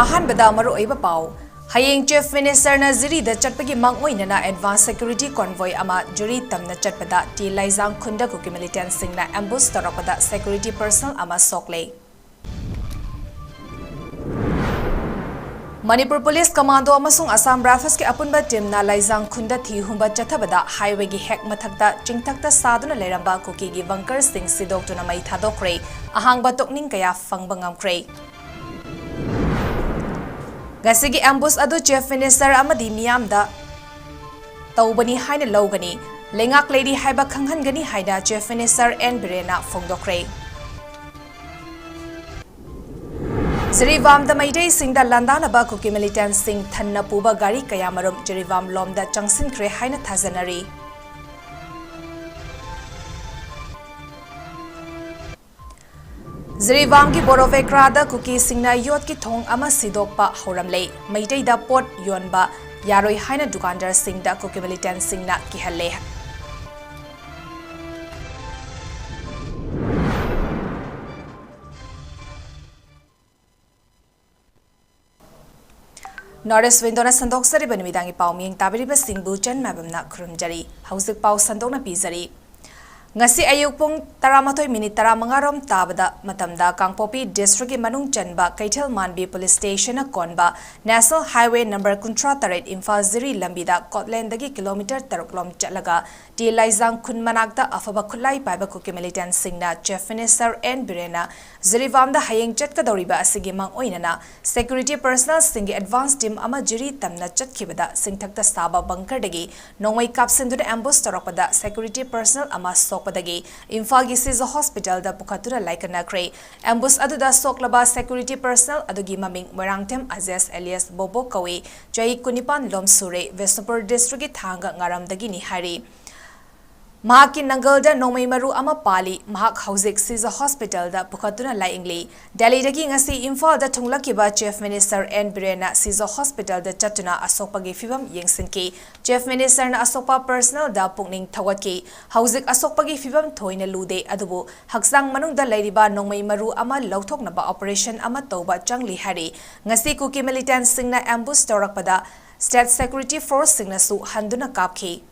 ꯑꯍꯥꯟꯕꯗ ꯃꯔꯨꯑꯣꯏꯕ ꯄꯥꯎ ꯍꯌꯦꯡ ꯆꯤꯐ ꯃꯤꯅꯤꯁꯇꯔꯅ ꯖꯤꯔꯤꯗ ꯆꯠꯄꯒꯤ ꯃꯥꯡꯑꯣꯏꯅꯅ ꯑꯦꯗꯚꯥꯟꯁ ꯁꯦꯀ꯭ꯌꯨꯔꯤꯇꯤ ꯀꯣꯟꯚꯣꯏ ꯑꯃ ꯖꯨꯔꯤ ꯇꯝꯅ ꯆꯠꯄꯗ 𝗫𝐿 ꯈꯨꯟꯗ ꯃꯤꯂꯤꯇꯦꯟꯠꯁꯤꯡꯅ ꯑꯦꯝꯕꯨꯁ ꯇꯧꯔꯛꯄꯗ ꯁꯦꯀ꯭ꯌꯨꯔꯤꯇꯤ ꯄꯔꯁꯅꯦꯜ ꯑꯃ ꯁꯣꯛꯂꯦ꯫ ꯃꯅꯤꯄꯨꯔ ꯄꯨꯂꯤꯁ ꯀꯃꯥꯟꯗꯣ ꯑꯃꯁꯨꯡ ꯑꯁꯥꯝ ꯔꯥꯏꯐꯜꯁꯀꯤ ꯑꯄꯨꯟꯕ ꯇꯤꯝꯅ ꯂꯥꯏꯖꯥꯡ ꯈꯨꯟꯗ ꯊꯤ ꯍꯨꯝꯕ ꯆꯠꯊꯕꯗ ꯍꯥꯏꯋꯦꯒꯤ ꯍꯦꯛ ꯃꯊꯛꯇ ꯆꯤꯡꯊꯛꯇ ꯁꯥꯗꯨꯅ ꯂꯩꯔꯝꯕ ꯀꯨꯀꯤꯒꯤ ꯕꯪꯀꯔꯁꯤꯡ ꯁꯤꯗꯣꯛꯇꯨꯅ ꯃꯩ ꯊꯥꯗꯣꯛꯈ꯭ꯔꯦ꯫ ꯑꯍꯥꯡꯕ ꯇꯣꯛꯅꯤꯡ ꯀꯌꯥ ꯐꯪꯕ ꯉꯝꯈ꯭ꯔꯦ꯫ ꯉꯁꯤꯒꯤ ꯑꯦꯝꯕꯨꯁ ꯑꯗꯨ ꯆꯤꯐ ꯃꯤꯅꯤꯁꯇꯔ ꯑꯃꯗꯤ ꯃꯤꯌꯥꯝꯗ ꯇꯧꯕꯅꯤ ꯍꯥꯏꯅ ꯂꯧꯒꯅꯤ, ꯂꯩꯉꯥꯛ ꯂꯩꯔꯤ ꯍꯥꯏꯕ ꯈꯪꯍꯟꯒꯅꯤ ꯍꯥꯏꯅ ꯆꯤꯐ ꯃꯤꯅꯤꯁꯇꯔ 𝑁 ꯕꯤꯔꯦꯟꯅ ꯐꯣꯡꯗꯣꯛꯈ꯭ꯔꯦ꯫ ꯖꯤꯔꯤꯕꯥꯝꯗ ꯃꯩꯇꯩꯁꯤꯡꯗ ꯂꯥꯟꯗꯥꯅꯕ ꯀꯨꯀꯤ ꯃꯤꯂꯤꯇꯦꯟꯠꯁꯤꯡ ꯊꯟꯅ ꯄꯨꯕ ꯒꯥꯔꯤ ꯀꯌꯥꯃꯔꯨꯝ ꯖꯤꯔꯤꯕꯥꯝ ꯂꯣꯝꯗ ꯆꯪꯁꯤꯟꯈ꯭ꯔꯦ ꯍꯥꯏꯅ ꯊꯥꯖꯅꯔꯤ꯫ ꯖꯤꯔꯤꯕꯥꯝꯒꯤ ꯕꯣꯔꯣꯚꯦꯀ꯭ꯔꯥꯗ ꯀꯨꯀꯤꯁꯤꯡꯅ ꯌꯣꯠꯀꯤ ꯊꯣꯡ ꯑꯃ ꯁꯤꯗꯣꯛꯄ ꯍꯧꯔꯝꯂꯦ꯫ ꯃꯩꯇꯩꯗ ꯄꯣꯠ ꯌꯣꯟꯕ ꯌꯥꯔꯣꯏ ꯍꯥꯏꯅ ꯗꯨꯀꯥꯟꯗꯥꯔꯁꯤꯡꯗ ꯀꯨꯀꯤ ꯃꯤꯂꯤꯇꯦꯟꯠꯁꯤꯡꯅ ꯀꯤꯍꯜꯂꯦ꯫ ꯅꯣꯔꯠ ꯏꯁ ꯋꯤꯟꯗꯣꯅ ꯁꯟꯗꯣꯛꯆꯔꯤꯕ ꯅꯨꯃꯤꯗꯥꯡꯒꯤ ꯄꯥꯎ ꯃꯤꯌꯦꯡ ꯇꯥꯕꯤꯔꯤꯕꯁꯤꯡꯕꯨ ꯆꯟꯃꯥꯏꯕꯝꯅ ꯈꯨꯔꯨꯝꯖꯔꯤ꯫ ꯍꯧꯖꯤꯛ ꯄꯥꯎ ꯁꯟꯗꯣꯛꯅ ꯄꯤꯖꯔꯤ꯫ ngasi ayuk pung 13:35 rom tabada matamda Kangpopi district manung chanba 𝗍𝗏𝗏 police station na konba national highway number 38 Imphal Ziri lambida Scotland dagi kilometer 3 km chatlaga 𝗫𝐿 khun manakta afaba khulai paiba kuki militant singna chief minister 𝑁 ꯕꯤꯔꯦꯟꯅ ꯖꯤꯔꯤꯕꯥꯝꯗ ꯍꯌꯦꯡ ꯆꯠꯀꯗꯧꯔꯤba asigi ꯃꯥꯡꯑꯣꯏꯅꯅ security personnel singi advance team ama jiri tamna ꯆꯠꯈꯤꯕꯗ ꯁꯤꯡꯊꯛꯇ ꯁꯥꯕ ꯕꯪꯀꯔꯗꯒꯤ ꯅꯣꯡꯃꯩ ꯀꯥꯞꯁꯤꯟꯗꯨꯅ ambush ꯇꯧꯔꯛꯄꯗ security personnel ama ꯁꯣꯛꯄꯗꯒꯤ ꯏꯝꯐꯥꯜꯒꯤ ꯁꯤꯖ ꯍꯣꯁꯄꯤꯇꯥꯜꯗ ꯄꯨꯈꯠꯇꯨꯅ ꯂꯥꯏꯀꯠꯅꯈ꯭ꯔꯦ꯫ Ambush ꯑꯗꯨꯗ ꯁꯣꯛꯂꯕ security personal ꯑꯗꯨꯒꯤ ꯃꯃꯤꯡ ꯃꯣꯏꯔꯥꯡꯊꯦꯝ ꯑꯖꯦꯁ ꯑꯦꯂꯤꯌꯥꯁ ꯕꯣꯕꯣ ꯀꯧꯏ, ꯆꯍꯤ 19 ꯂꯣꯝ ꯁꯨꯔꯦ, ꯕꯤꯁꯅꯨꯄꯨꯔ ꯗꯤꯁꯇ꯭ꯔꯤꯛꯀꯤ ꯊꯥꯡꯒ ꯉꯥꯔꯝꯗꯒꯤꯅꯤ ꯍꯥꯏꯔꯤ꯫ ꯃꯍꯥꯛꯀꯤ ꯅꯪꯒꯜꯗ ꯅꯣꯡꯃꯩ ꯃꯔꯨ ꯑꯃ ꯄꯥꯜꯂꯤ꯫ ꯃꯍꯥꯛ ꯍꯧꯖꯤꯛ ꯁꯤꯖ ꯍꯣꯁꯄꯤꯇꯥꯜꯗ ꯄꯨꯈꯠꯇꯨꯅ ꯂꯥꯌꯦꯡꯂꯤ꯫ ꯗꯦꯜꯂꯤꯗꯒꯤ ꯉꯁꯤ ꯏꯝꯐꯥꯜꯗ ꯊꯨꯡꯂꯛꯈꯤꯕ ꯆꯤꯐ ꯃꯤꯅꯤꯁꯇꯔ 𝑁 ꯕꯤꯔꯦꯟꯅ ꯁꯤꯖ ꯍꯣꯁꯄꯤꯇꯥꯜꯗ ꯆꯠꯇꯨꯅ ꯑꯁꯣꯛꯄꯒꯤ ꯐꯤꯚꯝ ꯌꯦꯡꯁꯤꯟꯈꯤ꯫ ꯆꯤꯐ ꯃꯤꯅꯤꯁꯇꯔꯅ ꯑꯁꯣꯛꯄ ꯄꯔꯁꯅꯦꯜꯗ ꯄꯨꯛꯅꯤꯡ ꯊꯧꯒꯠꯈꯤ꯫ ꯍꯧꯖꯤꯛ ꯑꯁꯣꯛꯄꯒꯤ ꯐꯤꯚꯝ ꯊꯣꯏꯅ ꯂꯨꯗꯦ, ꯑꯗꯨꯕꯨ ꯍꯛꯆꯥꯡ ꯃꯅꯨꯡꯗ ꯂꯩꯔꯤꯕ ꯅꯣꯡꯃꯩ ꯃꯔꯨ ꯑꯃ ꯂꯧꯊꯣꯛꯅꯕ ꯑꯣꯄꯔꯦꯁꯟ ꯑꯃ ꯇꯧꯕ ꯆꯪꯂꯤ ꯍꯥꯏꯔꯤ꯫ ꯉꯁꯤ ꯀꯨꯀꯤ ꯃꯤꯂꯤꯇꯦꯟꯠꯁꯤꯡꯅ ꯑꯦꯝꯕꯨꯁ ꯇꯧꯔꯛꯄꯗ ꯁ꯭ꯇꯦꯠ ꯁꯦꯀ꯭ꯌꯨꯔꯤꯇꯤ ꯐꯣꯔꯁꯁꯤꯡꯅꯁꯨ ꯍꯟꯗꯨꯅ ꯀꯥꯞꯈꯤ꯫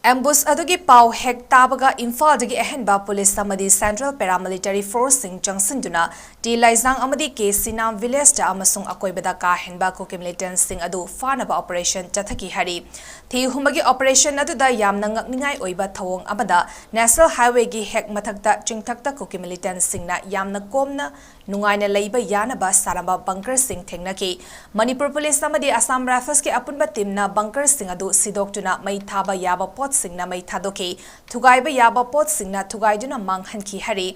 ꯑꯦꯝꯕꯨꯁ ꯑꯗꯨꯒꯤ ꯄꯥꯎ ꯍꯦꯛ ꯇꯥꯕꯒ ꯏꯝꯐꯥꯜꯗꯒꯤ ꯑꯍꯦꯟꯕ ꯄꯨꯂꯤꯁ ꯑꯃꯗꯤ ꯁꯦꯟꯇ꯭ꯔꯦꯜ ꯄꯦꯔꯥꯃꯤꯂꯤꯇꯔꯤ ꯐꯣꯔꯁꯁꯤꯡ ꯆꯪꯁꯤꯟꯗꯨꯅ ꯇꯤ ꯑꯃꯗꯤ ꯀꯦꯁꯤꯅꯥꯝ ꯚꯤꯂꯦꯖꯇ ꯑꯃꯁꯨꯡ ꯑꯀꯣꯏꯕꯗ ꯀꯥ ꯍꯦꯟꯕ ꯀꯨꯀꯤ ꯃꯤꯂꯤꯇꯦꯟꯠꯁꯤꯡ ꯑꯗꯨ ꯐꯥꯅꯕ ꯑꯣꯄꯔꯦꯁꯟ ꯆꯠꯊꯈꯤ ꯍꯥꯏꯔꯤ꯫ ꯊꯤ ꯍꯨꯝꯕꯒꯤ ꯑꯣꯄꯔꯦꯁꯟ ꯑꯗꯨꯗ ꯌꯥꯝꯅ ꯉꯛꯅꯤꯡꯉꯥꯏ ꯑꯣꯏꯕ ꯊꯧꯑꯣꯡ ꯑꯃꯗ ꯅꯦꯁꯅꯦꯜ ꯍꯥꯏꯋꯦꯒꯤ ꯍꯦꯛ ꯃꯊꯛꯇ ꯆꯤꯡꯊꯛꯇ ꯀꯨꯀꯤ ꯃꯤꯂꯤꯇꯦꯟꯠꯁꯤꯡꯅ ꯌꯥꯝꯅ ꯀꯣꯝꯅ ꯅꯨꯡꯉꯥꯏꯅ ꯂꯩꯕ ꯌꯥꯅꯕ ꯁꯥꯔꯝꯕ ꯕꯪꯀꯔꯁꯤꯡ ꯊꯦꯡꯅꯈꯤ꯫ ꯃꯅꯤꯄꯨꯔ ꯄꯨꯂꯤꯁ ꯑꯃꯗꯤ ꯑꯁꯥꯝ ꯔꯥꯏꯐꯜꯁꯀꯤ ꯑꯄꯨꯟꯕ ꯇꯤꯝꯅ ꯕꯪꯀꯔꯁꯤꯡ ꯑꯗꯨ ꯁꯤꯗꯣꯛꯇꯨꯅ ꯃꯩ ꯊꯥꯕ ꯌꯥꯕ ꯄꯣꯠꯁꯤꯡꯅ ꯃꯩ ꯊꯥꯗꯣꯛꯈꯤ꯫ ꯊꯨꯒꯥꯏꯕ ꯌꯥꯕ ꯄꯣꯠꯁꯤꯡꯅ ꯊꯨꯒꯥꯏꯗꯨꯅ ꯃꯥꯡꯍꯟꯈꯤ ꯍꯥꯏꯔꯤ꯫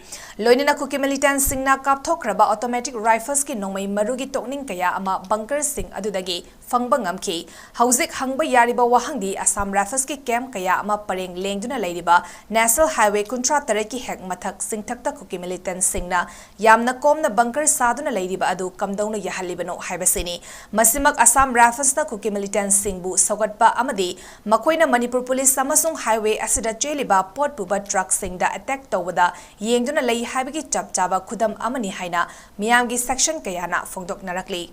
ꯂꯣꯏꯅꯅ ꯀꯨꯀꯤ ꯃꯤꯂꯤꯇꯦꯟꯠꯁꯤꯡꯅ ꯀꯥꯞꯊꯣꯛꯈ꯭ꯔꯕ ꯑꯣꯇꯣꯃꯦꯇꯤꯛ ꯔꯥꯏꯐꯜꯁꯀꯤ ꯅꯣꯡꯃꯩ ꯃꯔꯨꯒꯤ ꯇꯣꯛꯅꯤꯡ ꯀꯌꯥ ꯑꯃ ꯕꯪꯀꯔꯁꯤꯡ ꯑꯗꯨꯗꯒꯤ ꯐꯪꯕ ꯉꯝꯈꯤ꯫ ꯍꯧꯖꯤꯛ ꯍꯪꯕ ꯌꯥꯔꯤꯕ ꯋꯥꯍꯪꯗꯤ ꯑꯁꯥꯝ ꯔꯥꯏꯐꯜꯁꯀꯤ ꯀꯦꯝꯞ ꯀꯌꯥ ꯑꯃ ꯄꯔꯦꯡ ꯂꯦꯡꯗꯨꯅ ꯂꯩꯔꯤꯕ ꯅꯦꯁꯅꯦꯜ ꯍꯥꯏꯋꯦ 38ꯀꯤ ꯍꯦꯛ ꯃꯊꯛ ꯆꯤꯡꯊꯛꯇ ꯀꯨꯀꯤ ꯃꯤꯂꯤꯇꯦꯟꯠꯁꯤꯡꯅ ꯌꯥꯝꯅ ꯀꯣꯝꯅ ꯕꯪꯀꯔ ꯁꯥꯗꯨꯅ ꯂꯩꯔꯤꯕ ꯑꯗꯨ ꯀꯝꯗꯧꯅ ꯌꯥꯍꯜꯂꯤꯕꯅꯣ ꯍꯥꯏꯕꯁꯤꯅꯤ꯫ ꯃꯁꯤꯃꯛ ꯑꯁꯥꯝ ꯔꯥꯏꯐꯜꯁꯅ ꯀꯨꯀꯤ ꯃꯤꯂꯤꯇꯦꯟꯠꯁꯤꯡꯕꯨ ꯁꯧꯒꯠꯄ ꯑꯃꯗꯤ ꯃꯈꯣꯏꯅ ꯃꯅꯤꯄꯨꯔ ꯄꯨꯂꯤꯁ ꯑꯃꯁꯨꯡ ꯍꯥꯏꯋꯦ ꯑꯁꯤꯗ ꯆꯦꯜꯂꯤꯕ ꯄꯣꯠ ꯄꯨꯕ ꯇ꯭ꯔꯛꯁꯤꯡꯗ ꯑꯦꯇꯦꯛ ꯇꯧꯕꯗ ꯌꯦꯡꯗꯨꯅ ꯂꯩ ꯍꯥꯏꯕꯒꯤ ꯆꯞ ꯆꯥꯕ ꯈꯨꯗꯝ ꯑꯃꯅꯤ ꯍꯥꯏꯅ ꯃꯤꯌꯥꯝꯒꯤ ꯁꯦꯛꯁꯟ ꯀꯌꯥꯅ ꯐꯣꯡꯗꯣꯛꯅꯔꯛꯂꯤ꯫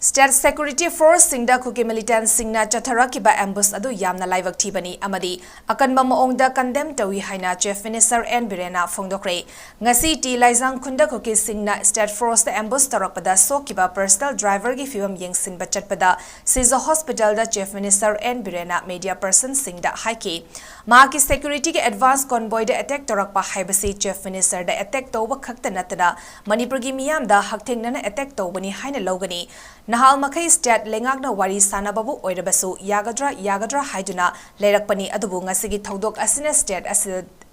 ꯁ꯭ꯇꯦꯠ ꯁꯦꯀ꯭ꯌꯨꯔꯤꯇꯤ ꯐꯣꯔꯁꯁꯤꯡꯗ ꯀꯨꯀꯤ ꯃꯤꯂꯤꯇꯦꯟꯠꯁꯤꯡꯅ ꯆꯠꯊꯔꯛꯈꯤꯕ ꯑꯦꯝꯕꯨꯁ ꯑꯗꯨ ꯌꯥꯝꯅ ꯂꯥꯏꯕꯛ ꯊꯤꯕꯅꯤ ꯑꯃꯗꯤ ꯑꯀꯟꯕ ꯃꯑꯣꯡꯗ ꯀꯟꯗꯦꯝ ꯇꯧꯏ ꯍꯥꯏꯅ ꯆꯤꯐ ꯃꯤꯅꯤꯁꯇꯔ 𝑁 ꯕꯤꯔꯦꯟꯅ ꯐꯣꯡꯗꯣꯛꯈ꯭ꯔꯦ꯫ ꯉꯁꯤ ꯇꯤ ꯈꯨꯟꯗ ꯀꯨꯀꯤꯁꯤꯡꯅ ꯁ꯭ꯇꯦꯠ ꯐꯣꯔꯁꯇ ꯑꯦꯝꯕꯨꯁ ꯇꯧꯔꯛꯄꯗ ꯁꯣꯛꯈꯤꯕ ꯄꯔꯁꯅꯦꯜ ꯗ꯭ꯔꯥꯏꯚꯔꯒꯤ ꯐꯤꯚꯝ ꯌꯦꯡꯁꯤꯟꯕ ꯆꯠꯄꯗ ꯁꯤꯖ ꯍꯣꯁꯄꯤꯇꯥꯜꯗ ꯆꯤꯐ ꯃꯤꯅꯤꯁꯇꯔ 𝑁 ꯕꯤꯔꯦꯟꯅ ꯃꯤꯗꯤꯌꯥ ꯄꯔꯁꯟꯁꯤꯡꯗ ꯍꯥꯏꯈꯤ꯫ ꯃꯍꯥꯛꯀꯤ ꯁꯦꯀ꯭ꯌꯨꯔꯤꯇꯤꯒꯤ ꯑꯦꯗꯚꯥꯟꯁ ꯀꯣꯟꯚꯣꯏꯗ ꯑꯦꯇꯦꯛ ꯇꯧꯔꯛꯄ ꯍꯥꯏꯕꯁꯤ ꯆꯤꯐ ꯃꯤꯅꯤꯁꯇꯔꯗ ꯑꯦꯇꯦꯛ ꯇꯧꯕ ꯈꯛꯇ ꯅꯠꯇꯅ ꯃꯅꯤꯄꯨꯔꯒꯤ ꯃꯤꯌꯥꯝꯗ ꯍꯛꯊꯦꯡꯅꯅ ꯑꯦꯇꯦꯛ ꯇꯧꯕꯅꯤ ꯍꯥꯏꯅ ꯂꯧꯒꯅꯤ꯫ Nahal makai state lengakna wari sanababu oirabasu yagadra haiduna leirakpani adubu ngasigi thodok asina state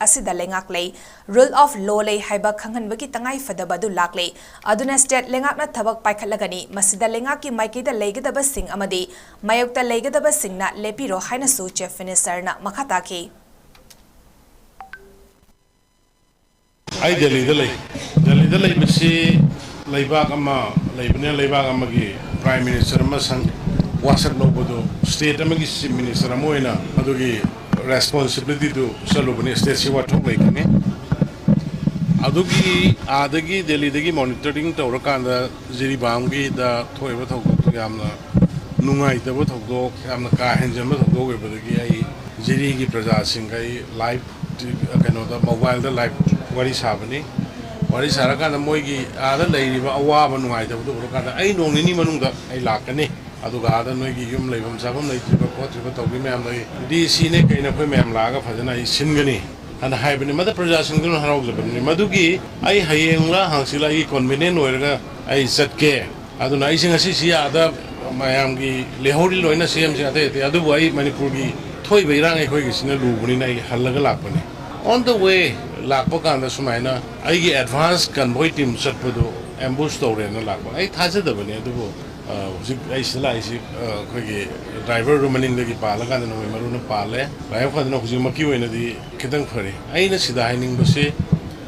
asida lengak lei rule of law lei haiba khanghanbagi tangai fadabadu laklei aduna state lengakna thabak paikhatlagani masida lengaki maikida leigadaba sing amadi mayokta leigadaba singna lepiro hainasu chief minister na makhataki ai Delhi dalai bisi laibak ama laibne laibak amagi prime minister masang wasak lobodo state amagi chief minister amoina adugi responsibility to salubani state siwa thok laikane adugi adagi Delhi dagi monitoring tawrakanda jiribamgi da thoiba thok yamna nungai tabo thok yamna ka henjama thok ebadagi ai jiri gi praja singai live kano da mobile da live wari sabani wari sarakanda moigi ada leiriba awaba nungai tabo thokrakanda ai nongnini manungda ai lakane aduga ada noigi yum leibam sabam leitriba khotriba tawbi mem lai DC ne kaina khoi mem laga fajana I singani ana haibani mada praja singdun haraujabani madugi ai hayengla hangsila I convenient oiraga ai satke aduna ai singasi si ada mayamgi lehori loina CM si ate adubu ai manipur gi thoi beirang ai khoi gi sina lubuni nai halaga lakpani on the way lakpa kanda sumaina ai gi advance convoy team satpadu ambush tawrena lakpa ai thajadabani adubu I sila driver rumaning lagi pala kan no maruna pale rai khad no khuji maki wena di khidang phari aina sida hining bose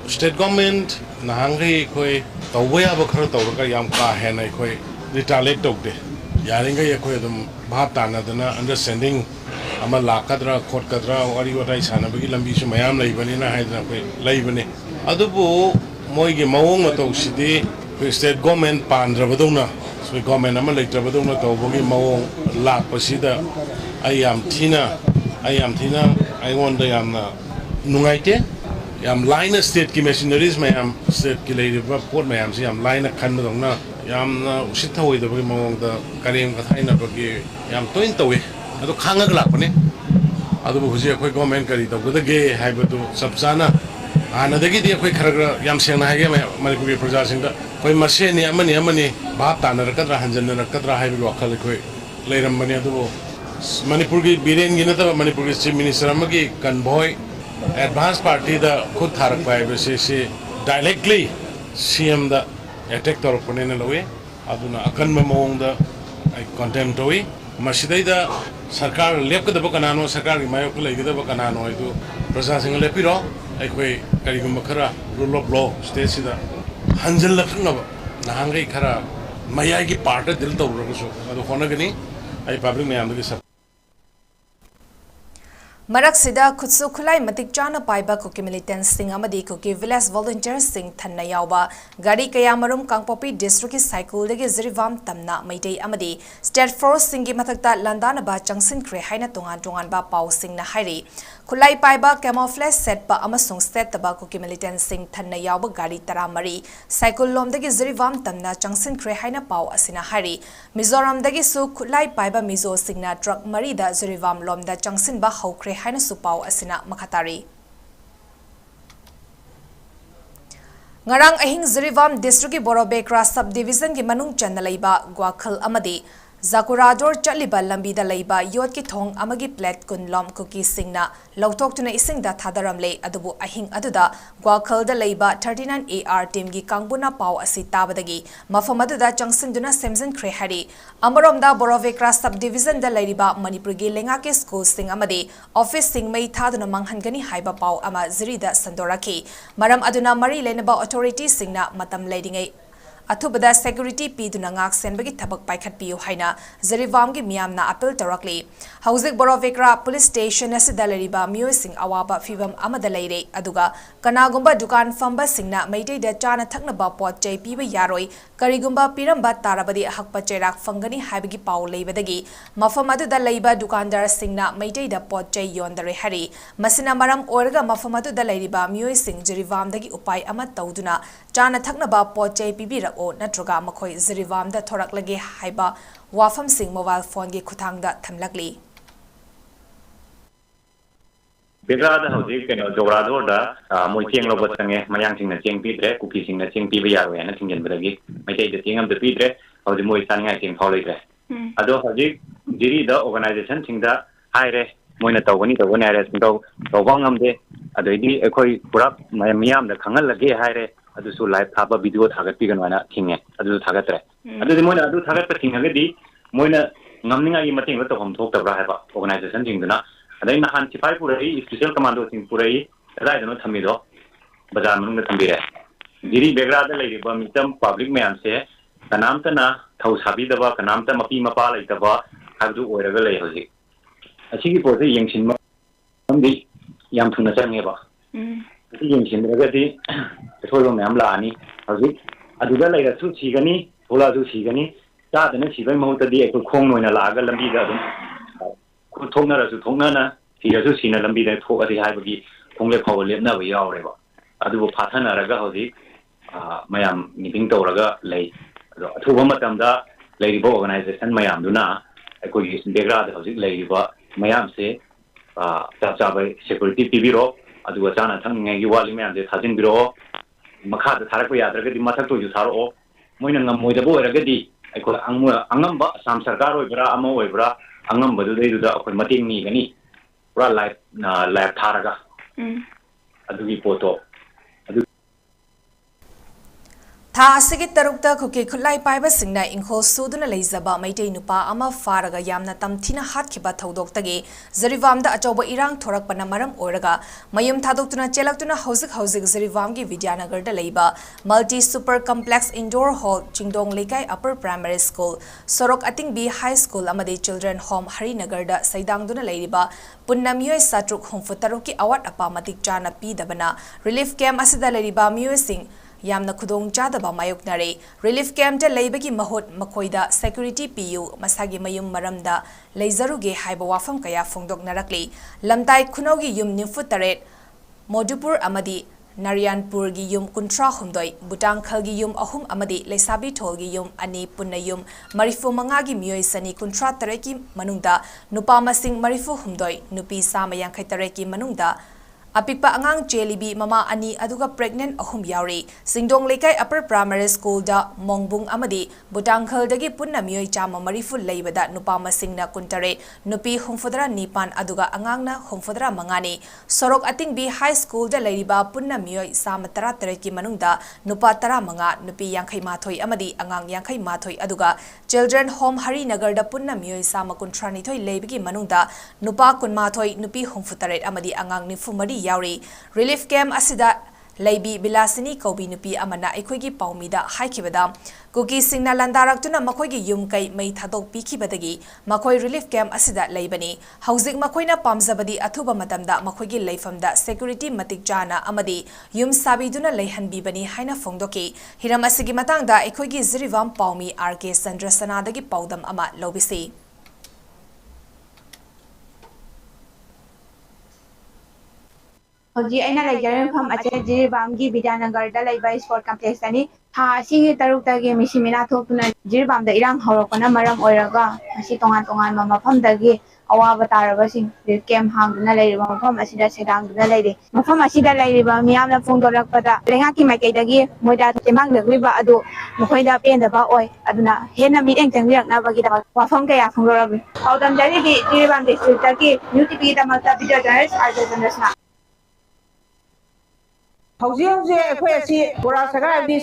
state government nahangai khoi tawya ba khar tawra yam ka henai khoi retaliate tokde yaringa ye khoi dum bhap tana dana understanding ama lakadra khotkadra wari watai sana bagi lambi su mayam lai bani na haidra khoi lai bani adubu moi gi mawong matok sidi state government pandra badona government ama leitrabadona tawbagi mawong lakpasida ayam thina aionda yamna nungaite yam line state ki machineries mayam state ki leiriba port mayam si yam line khanbadongna yamna usithawoi da bagi mawong da karem kathaina bagi yam toin tawi adu khanga lakpane adu huji akhoi government kari tawgudage haibadu sabsana anadagi di akhoi kharagra yam sengna haige manipuri praja singda koi maseni amani bhap tanarakadra hanjanarakadra haibu wakhal koi leirambani adu manipur gi biren gi nata manipur gi chief minister amagi convoy advance party da khud tharak pai se directly CM da attack torpone na lowe aduna akan mamong da ai contempt toy masidai da sarkar lepkadaba kanano sarkar gi mayok leigidaba kanano idu prasasing lepiro ai koi karigum khara rule of law state sida hanjal laknaba nahangai khara mayai gi part dil tawragusu adu honagani ai public mayam gi Marak sida khutsu khulai matik chana paiba ko militant sing amadi ko village volunteers sing thanna yawba gari kaya marum kangpopi district cycle dege zirivam tamna maitei amadi state force sing gi mathakta landana ba changsin khre haina tongan ba pau sing na hairi khulai paiba camouflage set ba amasung set taba ko militant sing thanna yawba gari taramari cycle lom dege zirivam tamna changsin khre haina pau asina hairi mizoram dege su khulai paiba mizo singna truck mari da zirivam lom da changsin ba haukre haina supau asina makhatari ngarang ahing zirivam district borobekra subdivision gi manung chanalaiba gwakhal amadi Zakurador Chaliba Lambida Laiba Yot ki thong amagi plat kunlom cookie singna lautok tuna ising da thadaramle adubu ahing aduda gwakhal da laiba 39 AR team gi kangbuna pau asi tabadagi mafamadu da changsin duna semzen khre hari amarom da borovekra subdivision da lairiba manipur gi lenga ke school sing amadi office sing mai thaduna manghangani haiba pau ama zirida sandoraki maram aduna mari lenaba authority singna matam leidingai Athubada security piduna ngak senbagi thabak paikhat piu haina zarivam gi miyamna appeal tarakli hauzik borovekra police station asida leriba miyosing awaba fibam amada leire aduga kanagumba dukan famba singna meitei da chana thakna ba pot chai piba yaroi karigumba piramba tarabadi hakpa cherak fangani haibagi pau leibadagi mafam adu da leiba dukandar singna meitei da pot chai yondare hari masina maram orga mafam adu da leriba miyosing zarivam dagi upai ama tauduna chana thakna ba pot chai pibira o natroga makhoi zirivam da thorak lage haiba wafam sing mobile phone gi khuthang da thamlakli Begrada hauji keno jogrador da moi cheng lo batange mayang sing na cheng pidre kuki sing na cheng piba yarwe na thingen badagi mai tei de chengam de pidre ꯍꯧꯖꯤꯛ ꯃꯣꯏ ꯆꯥꯅꯤꯡꯉꯥꯏ ꯇꯦꯡꯐꯥꯎ ꯂꯩꯇ꯭ꯔꯦ ꯑꯗꯣ ꯍꯧꯖꯤꯛ ꯖꯤꯔꯤꯗ ꯑꯣꯔꯒꯅꯥꯏꯖꯦꯁꯟꯁꯤꯡꯗ ꯍꯥꯏꯔꯦ ꯃꯣꯏꯅ ꯇꯧꯒꯅꯤ ꯍꯥꯏꯔꯦ ꯇꯧꯕ ꯉꯝꯗꯦ ꯑꯗꯩꯗꯤ ꯑꯩꯈꯣꯏ ꯄꯨꯔꯥ ꯃꯤꯌꯥꯝꯗ ꯈꯪꯍꯜꯂꯒꯦ ꯍꯥꯏꯔꯦ ꯑꯗꯨꯁꯨ ꯂꯥꯏꯚ ꯊꯥꯕ ꯚꯤꯗꯤꯑꯣ ꯊꯥꯒꯠꯄꯤꯒꯅꯨ ꯍꯥꯏꯅ ꯊꯤꯡꯉꯦ ꯑꯗꯨꯁꯨ ꯊꯥꯒꯠꯇ꯭ꯔꯦ ꯑꯗꯨꯗꯤ ꯃꯣꯏꯅ ꯑꯗꯨ ꯊꯥꯒꯠꯄ ꯊꯤꯡꯉꯒꯗꯤ ꯃꯣꯏꯅ ꯉꯝꯅꯤꯡꯉꯥꯏꯒꯤ ꯃꯇꯦꯡꯗ ꯇꯧꯐꯝ ꯊꯣꯛꯇꯕ꯭ꯔꯥ ꯍꯥꯏꯕ ꯑꯣꯔꯒꯅꯥꯏꯖꯦꯁꯟꯁꯤꯡꯗꯨꯅ ꯑꯗꯩ ꯅꯍꯥꯟ ꯁꯤꯐꯥꯏ ꯄꯨꯔꯛꯏ ꯁ꯭ꯄꯦꯁꯤꯌꯦꯜ ꯀꯃꯥꯟꯗꯣꯁꯤꯡ ꯄꯨꯔꯛꯏ ꯀꯗꯥꯏꯗꯅꯣ ꯊꯝꯃꯤꯗꯣ ꯕꯖꯥꯔ ꯃꯅꯨꯡꯗ ꯊꯝꯕꯤꯔꯦ ꯖꯤꯔꯤ ꯕꯦꯒ꯭ꯔꯥꯗ ꯂꯩꯔꯤꯕ ꯃꯤꯆꯝ ꯄꯕ꯭ꯂꯤꯛ ꯃꯌꯥꯝꯁꯦ ꯀꯅꯥꯝꯇꯅ ꯊꯧ ꯁꯥꯕꯤꯗꯕ ꯀꯅꯥꯝꯇ ꯃꯄꯤ ꯃꯄꯥ ꯂꯩꯇꯕ ꯍꯥꯏꯕꯗꯨ ꯑꯣꯏꯔꯒ ꯂꯩ ꯍꯧꯖꯤꯛ ꯑꯁꯤꯒꯤ ꯄꯣꯠꯁꯦ ꯌꯦꯡꯁꯤꯟꯕ ꯃꯔꯝꯗꯤ ꯌꯥꯝ ꯊꯨꯅ ꯆꯪꯉꯦꯕ ꯑꯁꯤ ꯌꯦꯡꯁꯤꯟꯗ꯭ꯔꯒꯗꯤ ꯑꯁꯣꯏꯕ ꯃꯌꯥꯝ ꯂꯥꯛꯑꯅꯤ ꯍꯧꯖꯤꯛ ꯑꯗꯨꯗ ꯂꯩꯔꯁꯨ ꯁꯤꯒꯅꯤ ꯊꯣꯛꯂꯛꯑꯁꯨ ꯁꯤꯒꯅꯤ ꯆꯥꯗꯅ ꯁꯤꯕꯒꯤ ꯃꯍꯨꯠꯇꯗꯤ ꯑꯩꯈꯣꯏ ꯈꯣꯡ ꯑꯣꯏꯅ ꯂꯥꯛꯑꯒ ꯂꯝꯕꯤꯗ ꯑꯗꯨꯝ ꯊꯣꯛꯅꯔꯁꯨ ꯊꯣꯛꯅꯅ ꯁꯤꯔꯁꯨ ꯁꯤꯅ ꯂꯝꯕꯤꯗ ꯊꯣꯛꯑꯁꯤ ꯍꯥꯏꯕꯒꯤ ꯈꯣꯡꯂꯦꯞ ꯐꯥꯎꯕ ꯂꯦꯞꯅꯕ ꯌꯥꯎꯔꯦꯕ ꯑꯗꯨꯕꯨ ꯐꯥꯊꯅꯔꯒ ꯍꯧꯖꯤꯛ ꯃꯌꯥꯝ ꯃꯤꯇꯤꯡ ꯇꯧꯔꯒ ꯂꯩ ꯑꯗꯣ ꯑꯊꯨꯕ ꯃꯇꯝꯗ ꯂꯩꯔꯤꯕ ꯑꯣꯔꯒꯅꯥꯏꯖꯦꯁꯟ ꯃꯌꯥꯝꯗꯨꯅ ꯑꯩꯈꯣꯏꯒꯤ ꯕꯦꯒ꯭ꯔꯥꯗ ꯍꯧꯖꯤꯛ ꯂꯩꯔꯤꯕ ꯃꯌꯥꯝꯁꯦ ꯆꯞ ꯆꯥꯕ ꯁꯦꯀꯨꯔꯤꯇꯤ ꯄꯤꯕꯤꯔꯣ ꯑꯗꯨꯒ ꯆꯥꯅ ꯊꯛꯅꯤꯡꯉꯥꯏꯒꯤ ꯋꯥꯠꯂꯤ ꯃꯌꯥꯝꯁꯦ ꯊꯥꯖꯤꯟꯕꯤꯔꯛꯑꯣ ꯃꯈꯥꯗ ꯊꯥꯔꯛꯄ ꯌꯥꯗ꯭ꯔꯒꯗꯤ ꯃꯊꯛꯇꯁꯨ ꯊꯥꯔꯛꯑꯣ ꯃꯣꯏꯅ ꯉꯝꯃꯣꯏꯗꯕ ꯑꯣꯏꯔꯒꯗꯤ ꯑꯩꯈꯣꯏ ꯑꯉꯝꯕ ꯑꯁꯥꯝ ꯁꯔꯀꯥꯔ ꯑꯣꯏꯕ꯭ꯔꯥ ꯑꯃ ꯑꯣꯏꯕ꯭ꯔꯥ ꯑꯉꯝꯕꯗꯨꯗꯩꯗꯨꯗ ꯑꯩꯈꯣꯏ ꯃꯇꯦꯡ ꯅꯤꯒꯅꯤ ꯄꯨꯔꯥ ꯂꯥꯏꯚ ꯊꯥꯔꯒ ꯑꯗꯨꯒꯤ ꯄꯣꯠꯇꯣ ꯊꯥ ꯑꯁꯤꯒꯤ ꯇꯔꯨꯛꯇ ꯈꯨꯠꯀꯤ ꯈꯨꯠꯂꯥꯏ ꯄꯥꯏꯕꯁꯤꯡꯅ ꯏꯪꯈꯣꯜ ꯁꯨꯗꯨꯅ ꯂꯩꯖꯕ ꯃꯩꯇꯩ ꯅꯨꯄꯥ ꯑꯃ ꯐꯥꯔꯒ ꯌꯥꯝꯅ ꯇꯝꯊꯤꯅ ꯍꯥꯠꯈꯤꯕ ꯊꯧꯗꯣꯛꯇꯒꯤ ꯖꯤꯔꯤꯕꯥꯝꯗ ꯑꯆꯧꯕ ꯏꯔꯥꯡ ꯊꯣꯔꯛꯄꯅ ꯃꯔꯝ ꯑꯣꯏꯔꯒ ꯃꯌꯨꯝ ꯊꯥꯗꯣꯛꯇꯨꯅ ꯆꯦꯜꯂꯛꯇꯨꯅ ꯍꯧꯖꯤꯛ ꯖꯤꯔꯤꯕꯥꯝꯒꯤ ꯕꯤꯗ꯭ꯌꯥꯅꯒꯔꯗ ꯂꯩꯕ multi super complex indoor hall ꯆꯤꯡꯗꯣꯡ ꯂꯩꯀꯥꯏ ꯑꯞꯄꯔ ꯄ꯭ꯔꯥꯏꯃꯥꯔꯤ ꯁ꯭ꯀꯨꯜ ꯁꯣꯔꯣꯛ ꯑꯇꯤꯡꯕꯤ ꯍꯥꯏ ꯁ꯭ꯀꯨꯜ ꯑꯃꯗꯤ ꯆꯤꯜꯗ꯭ꯔꯦꯟ ꯍꯣꯝ ꯍꯔꯤꯅꯒꯔꯗ ꯁꯩꯗꯥꯡꯗꯨꯅ ꯂꯩꯔꯤꯕ ꯄꯨꯟꯅ ꯃꯤꯑꯣꯏ 763ꯀꯤ ꯑꯋꯥꯠ ꯑꯄꯥ ꯃꯇꯤꯛ ꯆꯥꯅ ꯄꯤꯗꯕꯅ ꯔꯤꯂꯤꯐ ꯀꯦꯝꯞ ꯑꯁꯤꯗ ꯂꯩꯔꯤꯕ ꯃꯤꯑꯣꯏꯁꯤꯡ ꯌꯥꯝꯅ ꯈꯨꯗꯣꯡꯆꯥꯗꯕ ꯃꯥꯌꯣꯛꯅꯔꯦ ꯔꯤꯂꯤꯐ ꯀꯦꯝꯞꯇ ꯂꯩꯕꯒꯤ ꯃꯍꯨꯠ ꯃꯈꯣꯏꯗ ꯁꯦꯀ꯭ꯌꯨꯔꯤꯇꯤ ꯄꯤꯌꯨ ꯃꯁꯥꯒꯤ ꯃꯌꯨꯝ ꯃꯔꯝꯗ ꯂꯩꯖꯔꯨꯒꯦ ꯍꯥꯏꯕ ꯋꯥꯐꯝ ꯀꯌꯥ ꯐꯣꯡꯗꯣꯛꯅꯔꯛꯂꯤ ꯂꯝꯇꯥꯏ ꯈꯨꯅꯧꯒꯤ ꯌꯨꯝ 94 ꯃꯣꯗꯨꯄꯨꯔ ꯑꯃꯗꯤ ꯅꯥꯔꯤꯌꯥꯟꯄꯨꯔꯒꯤ ꯌꯨꯝ 39 ꯕꯨꯇꯥꯡꯈꯜꯒꯤ ꯌꯨꯝ 3 ꯑꯃꯗꯤ ꯂꯩꯁꯥꯕꯤꯊꯣꯜꯒꯤ ꯌꯨꯝ 2 ꯄꯨꯟꯅ ꯌꯨꯝ 35ꯒꯤ ꯃꯤꯑꯣꯏ ꯆꯅꯤ 38ꯀꯤ ꯃꯅꯨꯡꯗ ꯅꯨꯄꯥ ꯃꯁꯤꯡ 38 ꯅꯨꯄꯤ 158ꯀꯤ ꯃꯅꯨꯡꯗ ꯑꯄꯤꯛꯄ ꯑꯉꯥꯡ ꯆꯦꯜꯂꯤꯕꯤ ꯃꯃꯥ 2 ꯑꯗꯨꯒ ꯄ꯭ꯔꯦꯒꯅꯦꯟꯠ 3 ꯌꯥꯎꯔꯤ ꯆꯤꯡꯗꯣꯡ ꯂꯩꯀꯥꯏ ꯑꯞꯄꯔ ꯄ꯭ꯔꯥꯏꯃꯥꯔꯤ ꯁ꯭ꯀꯨꯜꯗ ꯃꯣꯡꯕꯨꯡ ꯑꯃꯗꯤ ꯕꯨꯇꯥꯡꯈꯜꯗꯒꯤ ꯄꯨꯟꯅ ꯃꯤꯑꯣꯏ 130 ꯂꯩꯕꯗ ꯅꯨꯄꯥ ꯃꯁꯤꯡꯅ 69 ꯅꯨꯄꯤ 79 ꯑꯗꯨꯒ ꯑꯉꯥꯡꯅ 75ꯅꯤ ꯁꯣꯔꯣꯛ ꯑꯇꯤꯡꯕꯤ ꯍꯥꯏ ꯁ꯭ꯀꯨꯜꯗ ꯂꯩꯔꯤꯕ ꯄꯨꯟꯅ ꯃꯤꯑꯣꯏ 118ꯀꯤ ꯃꯅꯨꯡꯗ ꯅꯨꯄꯥ 15 ꯅꯨꯄꯤ 51 ꯑꯃꯗꯤ ꯑꯉꯥꯡ 51 ꯑꯗꯨꯒ ꯆꯤꯜꯗ꯭ꯔꯦꯟ ꯍꯣꯝ ꯍꯔꯤꯅꯒꯔꯗ ꯄꯨꯟꯅ ꯃꯤꯑꯣꯏ 132 ꯂꯩꯕꯒꯤ ꯃꯅꯨꯡꯗ ꯅꯨꯄꯥ 18 ꯅꯨꯄꯤ 63 ꯑꯃꯗꯤ ꯑꯉꯥꯡ 94 ꯌꯥꯎꯔꯤ ꯔꯤꯂꯤꯐ ꯀꯦꯝꯞ ꯑꯁꯤꯗ ꯂꯩꯕꯤ ꯕꯤꯂꯥꯁꯤꯅꯤ ꯀꯧꯕꯤ ꯅꯨꯄꯤ ꯑꯃꯅ ꯑꯩꯈꯣꯏꯒꯤ ꯄꯥꯎꯃꯤꯗ ꯍꯥꯏꯈꯤꯕꯗ ꯀꯨꯀꯤꯁꯤꯡꯅ ꯂꯥꯟꯗꯥꯔꯛꯇꯨꯅ ꯃꯈꯣꯏꯒꯤ ꯌꯨꯝ ꯀꯩ ꯃꯩ ꯊꯥꯗꯣꯛꯄꯤꯈꯤꯕꯗꯒꯤ ꯃꯈꯣꯏ ꯔꯤꯂꯤꯐ ꯀꯦꯝꯞ ꯑꯁꯤꯗ ꯂꯩꯕꯅꯤ ꯍꯧꯖꯤꯛ ꯃꯈꯣꯏꯅ ꯄꯥꯝꯖꯕꯗꯤ ꯑꯊꯨꯕ ꯃꯇꯝꯗ ꯃꯈꯣꯏꯒꯤ ꯂꯩꯐꯝꯗ ꯁꯦꯀ꯭ꯌꯨꯔꯤꯇꯤ ꯃꯇꯤꯛ ꯆꯥꯅ ꯑꯃꯗꯤ ꯌꯨꯝ ꯁꯥꯕꯤꯗꯨꯅ ꯂꯩꯍꯟꯕꯤꯕꯅꯤ ꯍꯥꯏꯅ ꯐꯣꯡꯗꯣꯛꯈꯤ ꯍꯤꯔꯝ ꯑꯁꯤꯒꯤ ꯃꯇꯥꯡꯗ ꯑꯩꯈꯣꯏꯒꯤ ꯖꯤꯔꯤꯕꯥꯝ ꯄꯥꯎꯃꯤ RK ꯆꯟꯗ꯭ꯔꯁꯅꯥꯗꯒꯤ ꯄꯥꯎꯗꯝ ꯑꯃ ꯂꯧꯕꯤꯁꯤ ꯍꯧꯖꯤꯛ ꯑꯩꯅ ꯂꯩꯖꯔꯤꯕ ꯃꯐꯝ ꯑꯁꯤ ꯖꯤꯔꯤꯕꯥꯝꯒꯤ ꯕꯤꯗ꯭ꯌꯥꯅꯒꯔꯗ ꯂꯩꯕ ꯁ꯭ꯄꯣꯔꯠ ꯀꯝꯄ꯭ꯂꯦꯛꯁꯇꯅꯤ ꯊꯥ ꯑꯁꯤꯒꯤ ꯇꯔꯨꯛꯇꯒꯤ ꯃꯤꯁꯤ ꯃꯤꯅꯥ ꯊꯣꯛꯇꯨꯅ ꯖꯤꯔꯤꯕꯥꯝꯗ ꯏꯔꯥꯡ ꯍꯧꯔꯛꯄꯅ ꯃꯔꯝ ꯑꯣꯏꯔꯒ ꯉꯁꯤ ꯇꯣꯉꯥꯟ ꯇꯣꯉꯥꯟꯕ ꯃꯐꯝꯗꯒꯤ ꯑꯋꯥꯕ ꯇꯥꯔꯕꯁꯤꯡ ꯔꯤꯂꯤꯐ ꯀꯦꯝꯞ ꯍꯥꯡꯗꯨꯅ ꯂꯩꯔꯤꯕ ꯃꯐꯝ ꯑꯁꯤꯗ ꯁꯩꯗꯥꯡꯗꯨꯅ ꯂꯩꯔꯤ ꯃꯐꯝ ꯑꯁꯤꯗ ꯂꯩꯔꯤꯕ ꯃꯤꯌꯥꯝꯅ ꯐꯣꯡꯗꯣꯔꯛꯄꯗ ꯂꯩꯉꯥꯛꯀꯤ ꯃꯥꯏꯀꯩꯗꯒꯤ ꯃꯣꯏꯗ ꯇꯦꯡꯕꯥꯡꯖꯈ꯭ꯔꯤꯕ ꯑꯗꯨ ꯃꯈꯣꯏꯗ ꯄꯦꯟꯗꯕ ꯑꯣꯏ ꯑꯗꯨꯅ ꯍꯦꯟꯅ ꯃꯤꯠꯌꯦꯡ ꯆꯪꯕꯤꯔꯛꯅꯕꯒꯤꯗꯃꯛ ꯋꯥꯐꯝ ꯀꯌꯥ ꯐꯣꯡꯗꯣꯔꯛꯂꯤ ꯄꯥꯎꯗꯝꯖꯔꯤꯗꯤ ꯖꯤꯔꯤꯕꯥꯝ ꯗꯤꯁꯇ꯭ꯔꯤꯛꯇꯒꯤ ꯅ꯭ꯌꯨꯇꯤꯚꯤꯒꯤꯗꯃꯛꯇ ꯚꯤꯗꯤꯑꯣ ꯖꯔꯅꯦꯂꯤꯁꯠ RK ꯆꯟꯗ꯭ꯔꯁꯅꯥ ꯍꯧꯖꯤꯛ ꯑꯩꯈꯣꯏ ꯑꯁꯤ ꯕꯣꯔꯥ ꯁꯒꯥꯏ ꯍꯥꯏꯕꯗꯤ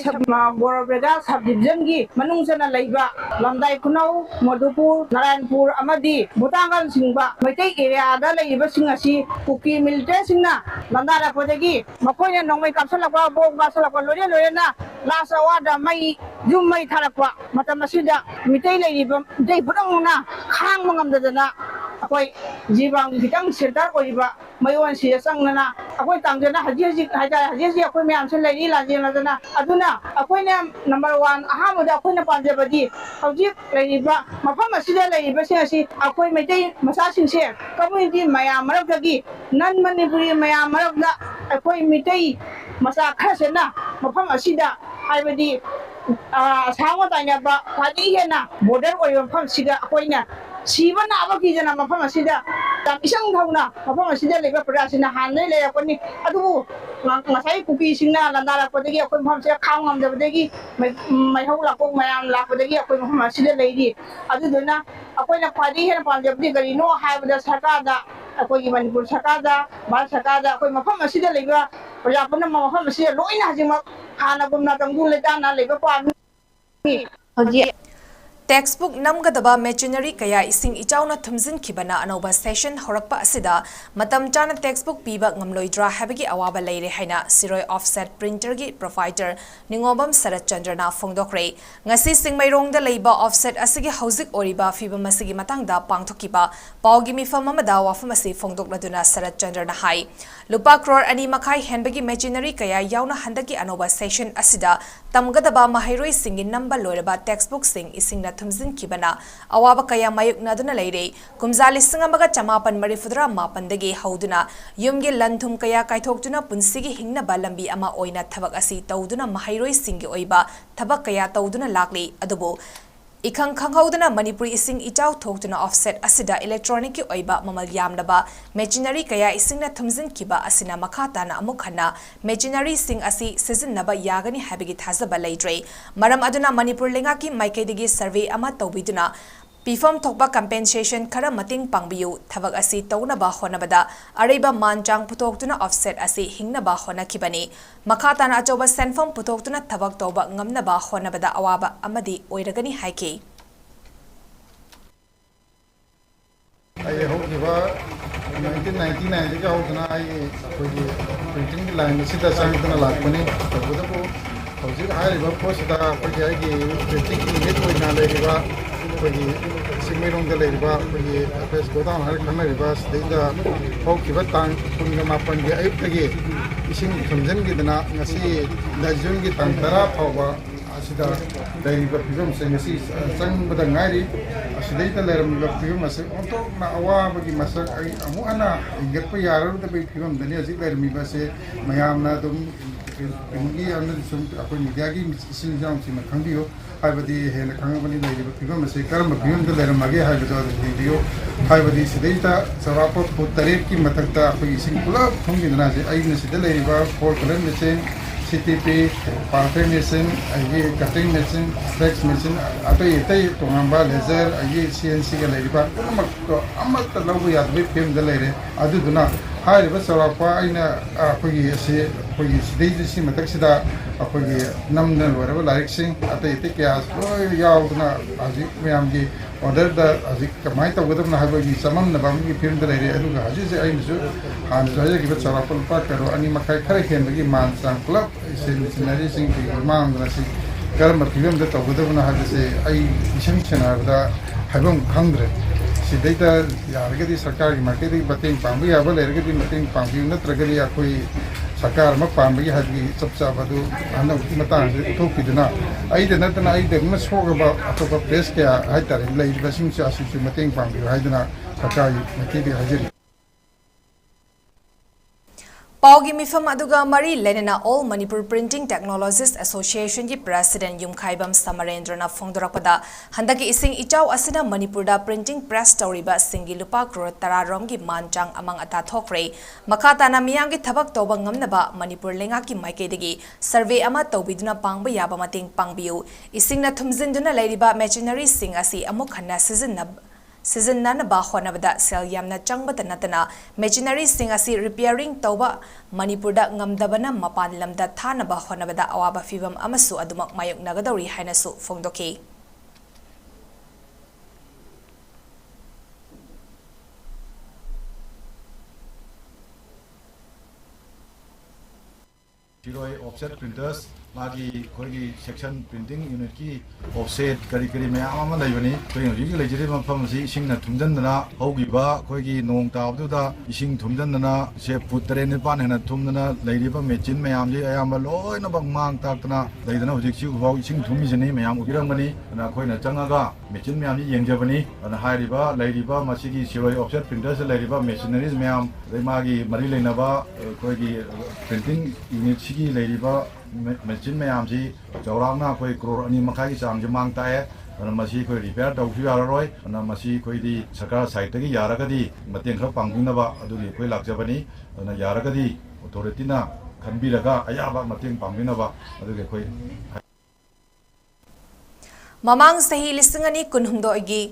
ꯕꯣꯔꯥꯕꯦꯗꯥ ꯁꯕ ꯗꯤꯕꯤꯖꯟꯒꯤ ꯃꯅꯨꯡ ꯆꯟꯅ ꯂꯩꯕ ꯂꯝꯗꯥꯏ ꯈꯨꯅꯧ ꯃꯣꯗꯨꯄꯨꯔ ꯅꯥꯔꯥꯌꯟꯄꯨꯔ ꯑꯃꯗꯤ ꯕꯨꯇꯥꯡꯒꯜ ꯆꯤꯡꯕ ꯃꯩꯇꯩ ꯑꯦꯔꯤꯌꯥꯗ ꯂꯩꯔꯤꯕꯁꯤꯡ ꯑꯁꯤ ꯀꯨꯀꯤ ꯃꯤꯂꯤꯇꯦꯟꯁꯤꯡꯅ ꯂꯥꯟꯗꯥꯔꯛꯄꯗꯒꯤ ꯃꯈꯣꯏꯅ ꯅꯣꯡꯃꯩ ꯀꯥꯞꯁꯤꯜꯂꯛꯄ ꯕꯣꯝ ꯀꯥꯞꯁꯤꯜꯂꯛꯄ ꯂꯣꯏꯅꯅ ꯂꯥꯁ ꯑꯋꯥꯔꯗ ꯌꯨꯝ ꯃꯩ ꯊꯥꯔꯛꯄ ꯃꯇꯝ ꯑꯁꯤꯗ ꯃꯤꯇꯩ ꯂꯩꯔꯤꯕ ꯃꯤꯇꯩ ꯄꯨꯝꯅꯃꯛꯅ ꯈꯥꯡꯕ ꯉꯝꯗꯗꯅ ꯑꯩꯈꯣꯏ ꯖꯤꯔꯤꯕꯥꯝꯒꯤ ꯈꯤꯇꯪ ꯁꯦꯟꯇꯔ ꯑꯣꯏꯔꯤꯕ ꯃꯌꯣꯟꯁꯤꯗ ꯆꯪꯗꯅ ꯑꯩꯈꯣꯏ ꯇꯥꯡꯖꯅ ꯍꯧꯖꯤꯛ ꯍꯥꯏꯇꯥꯔꯦ ꯍꯧꯖꯤꯛ ꯑꯩꯈꯣꯏ ꯃꯌꯥꯝꯁꯦ ꯂꯩꯔꯤ ꯂꯥꯟꯖꯦꯡꯅꯗꯅ ꯑꯗꯨꯅ ꯑꯩꯈꯣꯏꯅ ꯅꯝꯕꯔ 1 ꯑꯍꯥꯟꯕꯗ ꯑꯩꯈꯣꯏꯅ ꯄꯥꯝꯖꯕꯗꯤ ꯍꯧꯖꯤꯛ ꯂꯩꯔꯤꯕ ꯃꯐꯝ ꯑꯁꯤꯗ ꯂꯩꯔꯤꯕꯁꯤꯡ ꯑꯁꯤ ꯑꯩꯈꯣই ꯃꯩꯇꯩ ꯃꯆꯥꯁꯤꯡꯁꯦ ꯀꯝꯃ꯭ꯌꯨꯅꯤꯇꯤ ꯃꯌꯥꯝ ꯃꯔꯛꯇꯒꯤ ꯅꯟ ꯃꯅꯤꯄꯨꯔꯤ ꯃꯌꯥꯝ ꯃꯔꯛꯇ ꯑꯩꯈꯣꯏ ꯃꯩꯇꯩ ꯃꯆꯥ ꯈꯔꯁꯤꯅ ꯃꯐꯝ ꯑꯁꯤꯗ ꯍꯥꯏꯕꯗꯤ ꯑꯁꯥꯝꯒ ꯇꯥꯏꯅꯕ ꯈ꯭ꯋꯥꯏꯗꯒꯤ ꯍꯦꯟꯅ ꯕꯣꯔꯗꯔ ꯑꯣꯏꯕ ꯃꯐꯝꯁꯤꯗ ꯑꯩꯈꯣꯏꯅ ꯁꯤꯕ ꯅꯥꯕ ꯀꯤꯗꯅ ꯃꯐꯝ ꯑꯁꯤꯗ isang thawna mafam asida leiba prajasina hanai lerakoni adubu ngasai kuki singna landarakpadagi akoi mafam se khang ngamdabadagi maihau lakok mayam lakpadagi akoi mafam asida leidi aduduna akoina khwadi hena pamjabdi garino haibada sarkarda akoi manipur sarkarda bharat sarkarda akoi mafam asida leiba prajapuna mafam asida loina hajima khana gumna tangdu letana leiba pami hoji textbook namgadaba machinery kaya ising ichauna thumjin khibana anoba session horakpa asida matam chana textbook piba ngamloidra habagi awaba leire haina siroi offset printer gi provider ningobam sarat chandrana phongdokre ngasi singmairong da leiba offset asigi housik oriba fibam asigi matangda pangthokiba pawgi mifam amada wafam asi phongdokladuna sarat chandrana hai lupa crore ani makhai henbagi machinery kaya yauna handagi anoba session asida tamgadaba mahairoi singi number loiraba textbook sing isingna thumjin khibana awaba kaya mayuknaduna leire kumjali singamaga chamapan marifudra mapandagi hauduna yumgi lanthum kaya kaithokjuna punsigi hingna balambi ama oina thabak asi tawduna mahairoi singi oiba thabak kaya tawduna lakli adubo ikhang khanghauduna manipuri ising ichau thokjuna offset asida electronic ki oiba mamal yamnaba machinery kaya isingna thumjin khiba asina makhata na amukhana machinery sing asi season naba yagani habigi thazaba leidre maram aduna manipur lenga ki maikaidigi survey ama tawbiduna pifam thokba compensation khara mating pangbiu thabak asi tawnaba honabada areiba manchang putoktuna offset asi hingnaba honakhibani makhata na achoba senfam putoktuna thabak toba ngamnaba honabada awaba amadi oiragani haiki I hope you were 1999 ka hodna ai koi printing ki line sida sangtana lakpani tabudapu hojik hairiba posita koi ai printing unit oina leriba koi singmirong da leriba koi fs godown har khanariba sida hokiba tang punga mapan gi ayuk tagi ising thumjan gi dana ngasi dajun gi tang tara phawa asida leriba pigam se ngasi sang bada ngari asida ita leriba pigam ase onto na awa bagi masak ai amu ana igap yaru da bai pigam dani asida leriba se mayam na dum ingi anu sum apoi media gi isin jam sin khangbiyo haibadi hena khangabani leriba pigam ase karam pigam da lerim mage haibado video haibadi sidaita sarapo putaret ki matakta apoi isin pula thongi dana se ai ne sida leriba for color machine CTP, parfait machine, cutting machine, flex machine, atau itu tongamba laser, CNC ke lagi pak, amat terlalu ya tapi film dalai adu duna, hari besar apa ini pergi sedih sih matak sida pergi 6 dan whatever like sing atau itu kias, ya duna azik meamgi order dah azik kemai tahu betul nak pergi samam nak pergi film dalai adu kan azik saya ini tu, saja kita cara pelpa kalau ani makai kerja yang bagi mansang klub senari sing imam nasi kalau film dah tahu betul nak hadise ai iseng ada habang khandre si data ya regadi sarkar ki marketing bating pambi aba le regadi bating pambi na tragadi akoi sarkar ma pambi hadi chapcha badu ana matang to pidna ai de natna ai de ma soga ba atopa press ke ai tar lai basing cha asu mating pambi haidna sarkar marketing hajiri Paugi mifam aduga mari lenena All Manipur Printing Technologies Association ki President 𝗵𝗵𝗀𝗶 Samarendrana phongdorakpada handaki ising ichau asina Manipurda printing press tawriba singi lupa crore 10 rom ki manchang amang ata thokre makhata na miyang ki thabak toba ngamnaba Manipur lenga ki maikaidagi survey ama tawbiduna pangba yaba mating pangbiu isingna thumjinduna leiriba machinery sing asi amuk khanna season nana ba khonabada sel yamna changbata natana machinery sing asi repairing tawba Manipurda ngamdabana mapan lamda thana ba khonabada awaba fibam amasu adumak mayok nagadori hainasu phongdoki Siroi offset printers magi khoi section printing unit ki offset kari me ama laibani khoi ji lejiri mafam si singna thumjandana hogiba khoi gi nong taabdu da ising thumjandana se putre ne pan hena thumdana leiriba machine mayam ji ayam loina bang mang taktana leidana hojik si ubau ising thumi jani mayam ubirangani na khoi na changaga machine mayam ji yengjabani na hairiba leiriba masigi siroi offset printers leiriba machineries mayam magi mari leinaba khoi gi printing unit sigi leiriba machine mayam ji jawrangna khoi crore ani makhai chang ji mang tae मसी कोई repair तौसु याररोय मसी कोई सरकार side तगी यारगदी मतें खर पांगबिनबा अदुगी कोई लाक्जबनी यारगदी अथॉरिटीना खनबिरगा अयाबा मतें पांगबिनबा अदुगी कोई ममांग सही लिसिंगनी कुनहुमदोगी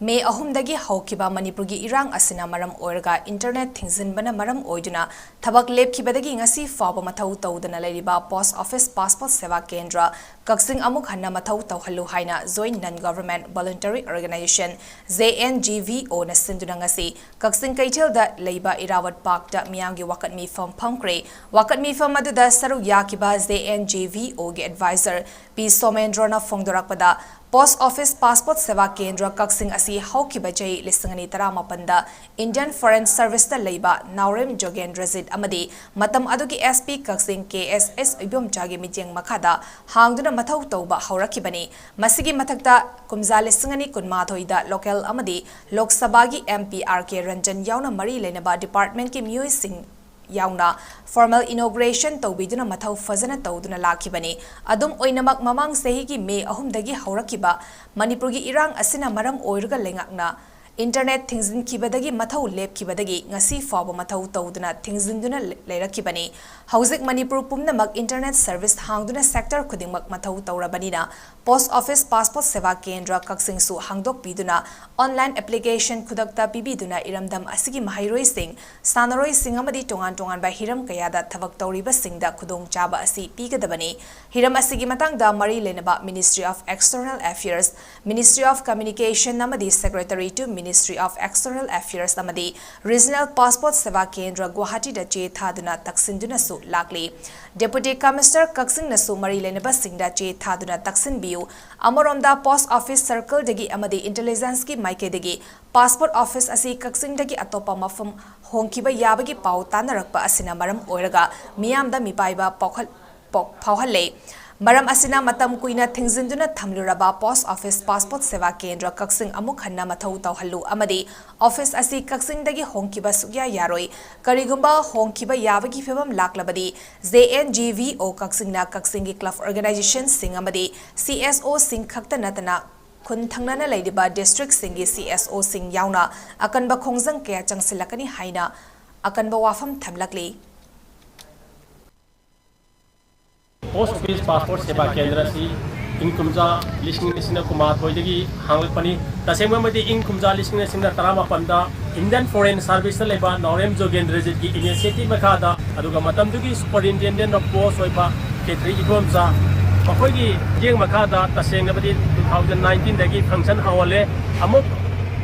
मे अहुमदगी हौकिबा मणिपुरगी इरांग असिना मरम ओइरगा इंटरनेट थिंजिनबना मरम ओइदुना थबक लेपखिबदगी ngasi फाबो मथौ तौदना लेरिबा post office passport Seva Kendra Kakching अमुक हन्ना मथौ तौहल्लु हाइना joint non government voluntary organisation 𝗍𝗏𝐺𝐵O na sinduna ngasi Kakching कैथेलदा लेबा इरावत पार्कदा मियांगी वाकत मिफम फमक्रे वाकत मिफम अदुदा सरु याकिबा 𝗍𝗏𝐺𝐵O गे एडवाइजर पी सोमेंद्रना फोंगदोरकपदा post office passport Seva Kendra Kakching असि हौकिबा जै लिसिंगनी तरा मपंदा इंडियन फॉरेन सर्विस ता लेबा नाउरेम जोगेंद्रजित अमदी मतम अदुगी एसपी कक्सिंग 𝗂𝗏𝗃𝐻𝐸𝐵 चागी मिटियंग मखादा हांगदुना मथौ तौबा हौरखिबनी मसिगी मथक्ता कुमजा लिसिंगनी कुनमाथोइदा लोकल अमदी लोक सभागी MP RK रंजन यावना मरी लेनबा डिपार्टमेंट की म्यूजिंग यावना फॉर्मल इनॉग्रेशन तौबीदुना मथौ फजना तौदुना लाखिबनी अदुम ओइनमक ममांग सेहिगी मे अहुमदगी हौरखिबा मणिपुरगी इरांग असिना मरम ओइरगा लेंगाकना इंटरनेट थिंजिनखिबदगी मथौ लेपखिबदगी ngasi फाबो मथौ तौदुना थिंजिनदुना लेरखिबनी हौजिक मणिपुर पुमनमक इंटरनेट सर्विस हांगदुना सेक्टर खुदिंगमक मथौ तौरबनीना post office passport Seva Kendra कक्सिंगसु हांगदोक पीदुना ऑनलाइन एप्लीकेशन खुदक्ता पीबीदुना इरमदम असिगी महाइरोई सिंह सानरोई सिंह अमदी टोंगान टोंगान बा हिरम कयादा थबक तौरिबा सिंहदा खुदोंग चाबा असि पीगदबनी हिरम असिगी मतंगदा मरी लेनबा ministry of external affairs ministry of communication अमदी secretary to ministry of external affairs अमदी रीजनल पासपोर्ट सेवा केंद्र गुवाहाटी दा चे थादुना तक्सिनदुना सु लागली डेप्यूटी कमिश्नर कक्सिंग नसु मरी लेनबा सिंहदा चे थादुना तक्सिनबियु अमरोमदा पोस्ट ऑफिस सर्कल दगी अमदी इंटेलिजेंस की माइकेदगी पासपोर्ट ऑफिस असि कक्सिंग दगी अतोपा मफम होंखिबा याबगी पाउ तानरकपा असिना मरम ओइरगा मियामदा मिपाइबा फावहल्ले मरम असिना मतम कुइना थिंजिनदुना थमलुरबा post office passport Seva Kendra Kakching अमुक हन्ना मथौ तौहल्लु अमदी ऑफिस असि कक्सिंग दगी होंखिबा सुग्या यारोई करिगुंबा होंखिबा याबगी फिबम लाक्लबदी 𝗍𝗏𝐺𝐵O कक्सिंगना कक्सिंग की क्लब ऑर्गेनाइजेशन सिंह अमदी CSO सिंह खक्ता नतना खुन थंगना लेदिबा डिस्ट्रिक्ट सिंह की CSO सिंह यावना अकनबा खोंजंग कया चंगसिलकनी हाइना अकनबा वाफम थमलकली post office passport Seva Kendra से इंकुमजा लिसिंग कुमाथोइदगी हांगलपनी तसेंगमदी इंकुमजा लिसिंग तरामापनदा इंडियन फॉरेन सर्विस लेबा नाउरेम जोगेंद्रजित की इनिशिएटिव मखादा अदुगा मतमदुगी सुपरिटेंडेंट ऑफ पोस्ट ओइबा 𝗂𝗏𝗃𝐻𝐸𝐵 मखोइगी जेंग मखादा तसेंगमदी 2019 दगी फंक्शन हावले अमुक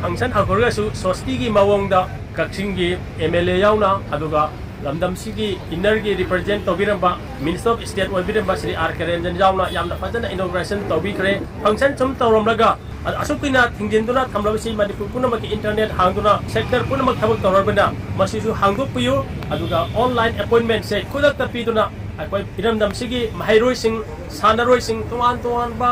फंक्शन हागोरगसु सोसाइटी की मवोंगदा कक्सिंग की MLA यावना अदुगा लमदम सिगी इनर की रिप्रेजेंट तौबीरंबा मिनिस्टर ऑफ स्टेट ओइबिरंबा श्री RK रंजन यावना यामना फजना इनॉग्रेशन तौबीखरे फंक्शन सम तौरमलगा असुकिना थिंगिनदुना थमलबसि मणिपुर पुनमक इंटरनेट हांगदुना सेक्टर पुनमक थबक तौरबना मसिजु हांगदोकपियु अदुगा ऑनलाइन अपॉइंटमेंट से खुदक तपीदुना अकोइ इरमदम सिगी महाइरोइ सिंह सानरोइ सिंह तोवान बा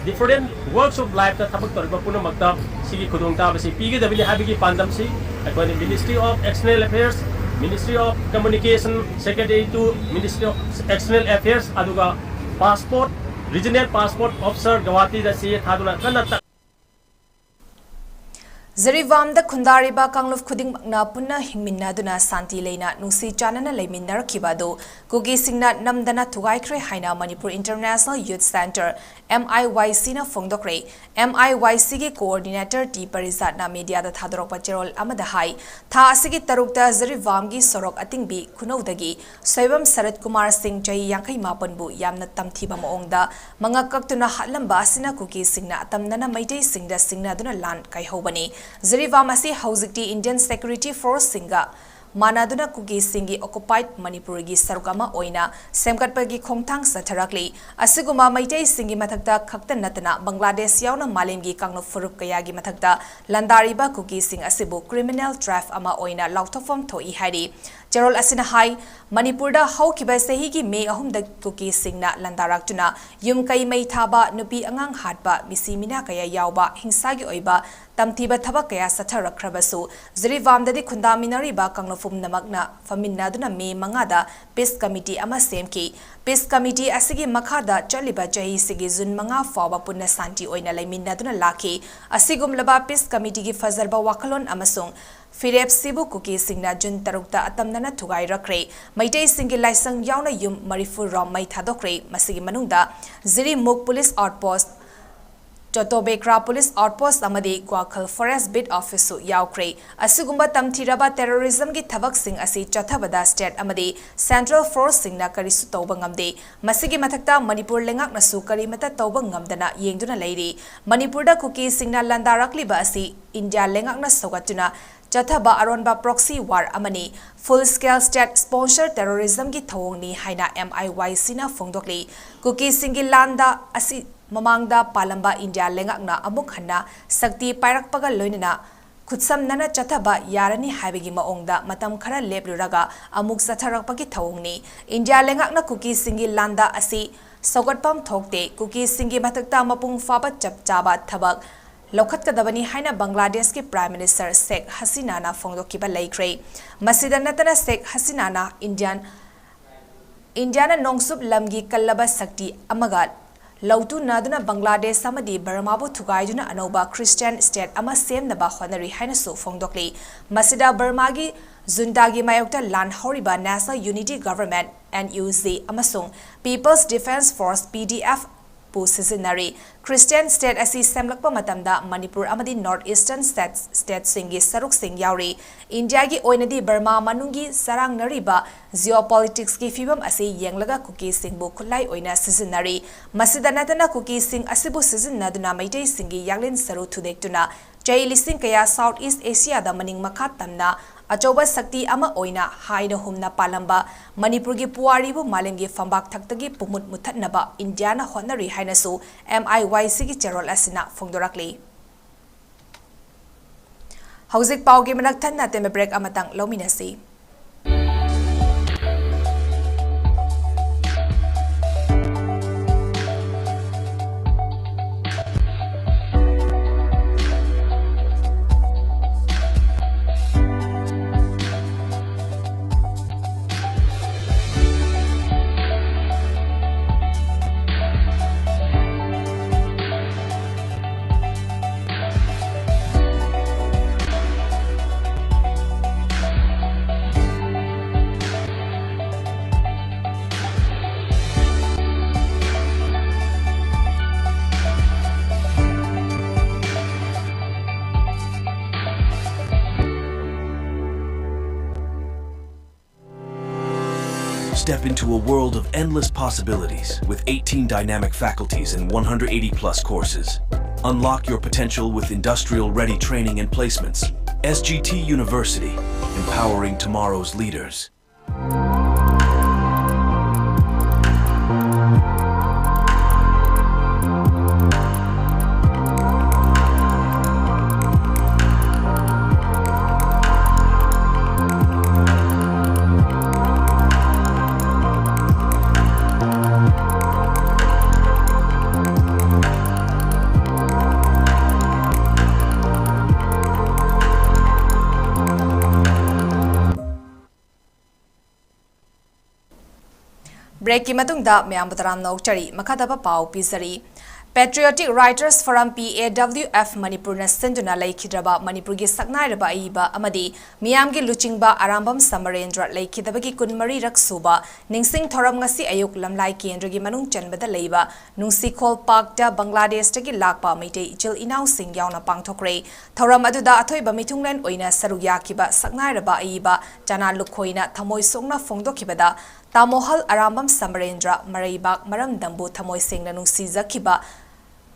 डिफरेंट वर्क्स ऑफ लाइफ ता थबक तौरबा पुनमक सिगी खुदोंताबसि पीगदबनि हाबिगी पांदमसि अकोइ ministry of external affairs Ministry of Communication, Secretary to Ministry of External Affairs, aduga passport, regional passport officer Guwahati da siye thaduna kanata. ज़रीवामदा खुंदारिबा कांगलुफ खुदिंगमकना पुन्ना हिंगमिन्नादुना शांति लेना नुंसी चानना लेमिन्नरखिबादो कुगी सिंगना नमदना थुगाइख्रे हाइना Manipur international youth centre MIYC ना फोंगदोक्रे MIYC की कोऑर्डिनेटर 𝗍𝗴𝗲 मीडिया थादोरकपा चेरोल अमदा हाई था असिगी तरुकता ज़रीवामगी सोरोक अतिंगबी खुनौदगी सोइबम शरद कुमार सिंह चाही 58 बु यामना तमथीबा मओंगदा मंगकक्तुना हालंबा असिना कुगी सिंगना तमदना मैतै सिंगदा सिंगनादुना लान काइहौबनी ज़रीवाम असी हौजिकटी इंडियन सिक्योरिटी फोर्स सिंगा मानादुना कुगी सिंगी ऑक्युपाइड मणिपुर की सरुक अमा ओइना सेमकटपगी खोंगथांग सथरकली असिगुमा मैतै सिंगी मथक्ता खक्त नतना बांग्लादेश यावना मालेमगी कांगनो फुरुप कयागी मथक्ता लंदारिबा कुगी सिंग असिबु क्रिमिनल ट्रैफ अमा ओइना लाउथोफम थोई हाइरी ꯆꯦꯔꯣꯜ ꯑꯁꯤꯅ ꯍꯥꯏ ꯃꯅꯤꯄꯨꯔꯗ ꯍꯧꯈꯤꯕ ꯆꯍꯤꯒꯤ ꯃꯦ 3ꯗ ꯀꯨꯀꯤꯁꯤꯡꯅ ꯂꯥꯟꯗꯥꯔꯛꯇꯨꯅ ꯌꯨꯝ ꯀꯩ ꯃꯩ ꯊꯥꯕ ꯅꯨꯄꯤ ꯑꯉꯥꯡ ꯍꯥꯠꯄ ꯃꯤꯁꯤ ꯃꯤꯅꯥ ꯀꯌꯥ ꯌꯥꯎꯕ ꯍꯤꯡꯁꯥꯒꯤ ꯑꯣꯏꯕ ꯇꯝꯊꯤꯕ ꯊꯕꯛ ꯀꯌꯥ ꯆꯠꯊꯔꯛꯈ꯭ꯔꯕꯁꯨ ꯖꯤꯔꯤꯕꯥꯝꯗꯗꯤ ꯈꯨꯟꯗꯥꯃꯤꯟꯅꯔꯤꯕ ꯀꯥꯡꯂꯨꯞꯅꯃꯛꯅ ꯐꯝꯃꯤꯟꯅꯗꯨꯅ ꯃꯦ 5ꯗ ꯄꯤꯁ ꯀꯃꯤꯇꯤ ꯑꯃ ꯁꯦꯝꯈꯤ ꯄꯤꯁ ꯀꯃꯤꯇꯤ ꯑꯁꯤꯒꯤ ꯃꯈꯥꯗ ꯆꯠꯂꯤꯕ ꯆꯍꯤꯁꯤꯒꯤ ꯖꯨꯟ 5 ꯐꯥꯎꯕ ꯄꯨꯟꯅ ꯁꯥꯟꯇꯤ ꯑꯣꯏꯅ ꯂꯩꯃꯤꯟꯅꯗꯨꯅ ꯂꯥꯛꯈꯤ ꯑꯁꯤꯒꯨꯝꯂꯕ ꯄꯤꯁ ꯀꯃꯤꯇꯤꯒꯤ ꯐꯖꯔꯕ ꯋꯥꯈꯜꯂꯣꯟ ꯑꯃꯁꯨꯡ ꯐꯤꯔꯦꯞꯁꯤꯕꯨ ꯀꯨꯀꯤꯁꯤꯡꯅ ꯖꯨꯟ 6ꯇ ꯑꯇꯝꯅꯅ ꯊꯨꯒꯥꯏꯔꯛꯈ꯭ꯔꯦ ꯃꯩꯇꯩꯁꯤꯡꯒꯤ ꯂꯥꯏꯁꯪ ꯌꯥꯎꯅ ꯌꯨꯝ 40 ꯔꯣꯝ ꯃꯩ ꯊꯥꯗꯣꯛꯈ꯭ꯔꯦ ꯃꯁꯤꯒꯤ ꯃꯅꯨꯡꯗ ꯖꯤꯔꯤꯃꯨꯛ ꯄꯨꯂꯤꯁ ꯑꯥꯎꯠꯄꯣꯁꯠ ꯆꯣꯇꯣꯕꯦꯀ꯭ꯔꯥ ꯄꯨꯂꯤꯁ ꯑꯥꯎꯠꯄꯣꯁꯠ ꯑꯃꯗꯤ ꯀ꯭ꯋꯥꯈꯜ ꯐꯣꯔꯦꯁꯠ ꯕꯤꯠ ꯑꯣꯐꯤꯁꯁꯨ ꯌꯥꯎꯈ꯭ꯔꯦ ꯑꯁꯤꯒꯨꯝꯕ ꯇꯝꯊꯤꯔꯕ ꯇꯦꯔꯣꯔꯤꯖꯝꯒꯤ ꯊꯕꯛꯁꯤꯡ ꯑꯁꯤ ꯆꯠꯊꯕꯗ ꯁ꯭ꯇꯦꯠ ꯑꯃꯗꯤ ꯁꯦꯟꯇ꯭ꯔꯦꯜ ꯐꯣꯔꯁꯁꯤꯡꯅ ꯀꯔꯤꯁꯨ ꯇꯧꯕ ꯉꯝꯗꯦ ꯃꯁꯤꯒꯤ ꯃꯊꯛꯇ ꯃꯅꯤꯄꯨꯔ ꯂꯩꯉꯥꯛꯅꯁꯨ ꯀꯔꯤꯃꯠꯇ ꯇꯧꯕ ꯉꯝꯗꯅ ꯌꯦꯡꯗꯨꯅ ꯂꯩꯔꯤ ꯃꯅꯤꯄꯨꯔꯗ ꯀꯨꯀꯤꯁꯤꯡꯅ ꯂꯥꯟꯗꯥꯔꯛꯂꯤꯕ ꯑꯁꯤ ꯏꯟꯗꯤꯌꯥ ꯂꯩꯉꯥꯛꯅ ꯁꯧꯒꯠꯇꯨꯅ ꯆꯠꯊꯕ ꯑꯔꯣꯟꯕ ꯄ꯭ꯔꯣꯛꯁꯤ ꯋꯥꯔ ꯑꯃꯅꯤ ꯐꯨꯜ ꯁ꯭ꯀꯦꯜ ꯁ꯭ꯇꯦꯠ ꯁ꯭ꯄꯣꯟꯁꯔ ꯇꯦꯔꯣꯔꯤꯖꯝꯒꯤ ꯊꯧꯑꯣꯡꯅꯤ ꯍꯥꯏꯅ MIYCꯅ ꯐꯣꯡꯗꯣꯛꯂꯤ ꯀꯨꯀꯤꯁꯤꯡꯒꯤ ꯂꯥꯟꯗ ꯑꯁꯤ ꯃꯃꯥꯡꯗ ꯄꯥꯜꯂꯝꯕ ꯏꯟꯗꯤꯌꯥ ꯂꯩꯉꯥꯛꯅ ꯑꯃꯨꯛ ꯍꯟꯅ ꯁꯛꯇꯤ ꯄꯥꯏꯔꯛꯄꯒ ꯂꯣꯏꯅꯅ ꯈꯨꯠꯁꯝꯅꯅ ꯆꯠꯊꯕ ꯌꯥꯔꯅꯤ ꯍꯥꯏꯕꯒꯤ ꯃꯑꯣꯡꯗ ꯃꯇꯝ ꯈꯔ ꯂꯦꯞꯂꯨꯔꯒ ꯑꯃꯨꯛ ꯆꯠꯊꯔꯛꯄꯒꯤ ꯊꯧꯑꯣꯡꯅꯤ ꯏꯟꯗꯤꯌꯥ ꯂꯩꯉꯥꯛꯅ ꯀꯨꯀꯤꯁꯤꯡꯒꯤ ꯂꯥꯟꯗ ꯑꯁꯤ ꯁꯧꯒꯠꯐꯝ ꯊꯣꯛꯇꯦ ꯀꯨꯀꯤꯁꯤꯡꯒꯤ ꯃꯊꯛꯇ ꯃꯄꯨꯡ ꯐꯥꯕ ꯆꯞ ꯆꯥꯕ ꯊꯕꯛ ꯂꯧꯈꯠꯀꯗꯕꯅꯤ ꯍꯥꯏꯅ ꯕꯪꯒ꯭ꯂꯥꯗꯦशꯀꯤ ꯄ꯭ꯔꯥꯏꯝ ꯃꯤꯅꯤꯁꯇꯔ ꯁꯦꯈ ꯍꯁꯤꯅꯥꯅ ꯐꯣꯡꯗꯣꯛꯈꯤꯕ ꯂꯩꯈ꯭ꯔꯦ ꯃꯁꯤꯗ ꯅꯠꯇꯅ ꯁꯦꯈ ꯍꯁꯤꯅꯥꯅ ꯏꯟꯗꯤꯌꯥꯅ ꯅꯣꯡꯆꯨꯞ ꯂꯝꯒꯤ ꯀꯜꯂꯕ ꯁꯛꯇꯤ ꯑꯃꯒ ꯂꯧꯇꯨꯅꯗꯨꯅ ꯕꯪꯒ꯭ꯂꯥꯗꯦश ꯑꯃꯗꯤ ꯕꯔꯃꯥꯕꯨ ꯊꯨꯒꯥꯏꯗꯨꯅ ꯑꯅꯧꯕ ꯈ꯭ꯔꯤꯁꯇꯤꯌꯥꯟ ꯁ꯭ꯇꯦꯠ ꯑꯃ ꯁꯦꯝꯅꯕ ꯍꯣꯠꯅꯔꯤ ꯍꯥꯏꯅꯁꯨ ꯐꯣꯡꯗꯣꯛꯂꯤ ꯃꯁꯤꯗ ꯕꯔꯃꯥꯒꯤ ꯖꯨꯟꯇꯥꯒꯤ ꯃꯥꯌꯣꯛꯇ ꯂꯥꯟ ꯍꯧꯔꯤꯕ ꯅꯦꯁꯅꯦꯜ ꯌꯨꯅꯤꯇꯤ ꯒꯚꯔꯟꯃꯦꯟꯠ NUG ꯑꯃꯁꯨꯡ ꯄꯤꯄꯜꯁ ꯗꯤꯐꯦꯟꯁ ꯐꯣꯔꯁ PDF ꯄꯨ ꯁꯤꯖꯤꯟꯅꯔꯤ ꯈ꯭ꯔꯤꯁꯇꯤꯌꯥꯟ ꯁ꯭ꯇꯦꯠ ꯑꯁꯤ ꯁꯦꯝꯂꯛꯄ ꯃꯇꯝꯗ ꯃꯅꯤꯄꯨꯔ ꯑꯃꯗꯤ ꯅꯣꯔꯠ ꯏꯁꯇꯔꯟ ꯁ꯭ꯇꯦꯠꯁꯤꯡꯒꯤ ꯁꯔꯨꯛꯁꯤꯡ ꯌꯥꯎꯔꯤ ꯏꯟꯗꯤꯌꯥꯒꯤ ꯑꯣꯏꯅꯗꯤ ꯕꯔꯃꯥ ꯃꯅꯨꯡꯒꯤ ꯆꯔꯥꯡꯅꯔꯤꯕ ꯖꯤꯑꯣꯄꯣꯂꯤꯇꯤꯛꯁꯀꯤ ꯐꯤꯚꯝ ꯑꯁꯤ ꯌꯦꯡꯂꯒ ꯀꯨꯀꯤꯁꯤꯡꯕꯨ ꯈꯨꯠꯂꯥꯏ ꯑꯣꯏꯅ ꯁꯤꯖꯤꯟꯅꯔꯤ ꯃꯁꯤꯗ ꯅꯠꯇꯅ ꯀꯨꯀꯤꯁꯤꯡ ꯑꯁꯤꯕꯨ ꯁꯤꯖꯤꯟꯅꯗꯨꯅ ꯃꯩꯇꯩꯁꯤꯡꯒꯤ ꯌꯥꯛꯂꯦꯟ ꯁꯔꯨ ꯊꯨꯗꯦꯛꯇꯨꯅ ꯆꯍꯤ ꯂꯤꯁꯤꯡ ꯀꯌꯥ ꯁꯥꯎꯊ ꯏꯁ ꯑꯦꯁꯤꯌꯥꯗ ꯃꯅꯤꯡ ꯃꯈꯥ ꯇꯝꯅ ꯑꯆꯧꯕ ꯁꯛꯇꯤ ꯑꯃ ꯑꯣꯏꯅ ꯍꯥꯏꯅ ꯍꯨꯝꯅ ꯄꯥꯜꯂꯝꯕ ꯃꯅꯤꯄꯨꯔꯒꯤ ꯄꯨꯋꯥꯔꯤꯕꯨ ꯃꯥꯂꯦꯝꯒꯤ ꯐꯝꯕꯥꯛ ꯊꯛꯇꯒꯤ ꯄꯨꯡꯃꯨꯠ ꯃꯨꯠꯊꯠꯅꯕ ꯏꯟꯗꯤꯌꯥꯅ ꯍꯣꯠꯅꯔꯤ ꯍꯥꯏꯅꯁꯨ MIYCꯒꯤ ꯆꯦꯔꯣꯜ ꯑꯁꯤꯅ ꯐꯣꯡꯗꯣꯔꯛꯂꯤ ꯍꯧꯖꯤꯛ ꯄꯥꯎꯒꯤ ꯃꯅꯥꯛ ꯊꯟꯅ ꯇꯦꯟꯕ ꯕ꯭ꯔꯦꯛ ꯑꯃꯇꯪ ꯂꯧꯃꯤꯟꯅꯁꯤ Step into a world of endless possibilities with 18 dynamic faculties and 180+ courses. Unlock your potential with industrial-ready training and placements. SGT University, empowering tomorrow's leaders. Break की मतुंगदा मयाम बतराम नौचरी मखादबा पाव पिजरी Patriotic Writers Forum PAWF Manipur na senduna laikhidraba Manipur gi saknairaba aiba amadi miyamgi luchingba Arambam Samarendra laikhidabagi kunmari raksuba ningsing thoram ngasi ayuk lamlai kendra gi manung chanbada leiba nungsikhol park da Bangladesh tagi lakpa meitei 𝗙𝗡𝗎𝗓 yauna pangthokre thoram aduda athoiba mithunglen oina sarugya kiba saknairaba aiba chana lukhoina thamoi songna phongdokhibada Tamohal Arambam Samarendra Maraibak Maram Dambu Thamoi Sengna Nungsizakiba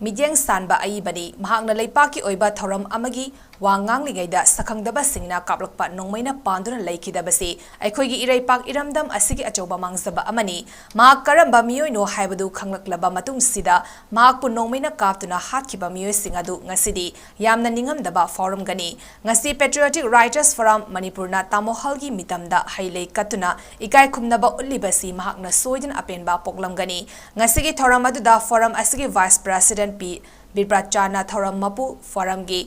midyang sanba aibani mahakna leipaki oiba thoram amagi wangang ligaida sakhangdaba singna kaplakpa nongmaina panduna laikidabasi aikhoigi iraipak iramdam asigi achoba mangzaba amani mahak karamba miyoi no haibadu khanglaklaba matung sida mahak pu nongmaina kaptuna hatkiba miyoi singadu ngasidi yamna ningamdaba forum gani ngasi patriotic writers forum manipurna tamohalgi mitamda hailei katuna ikai khumnaba ullibasi mahakna soidin apenba poklam gani ngasigi thoram aduda forum asigi vice president p birbrachana thoram mapu forum gi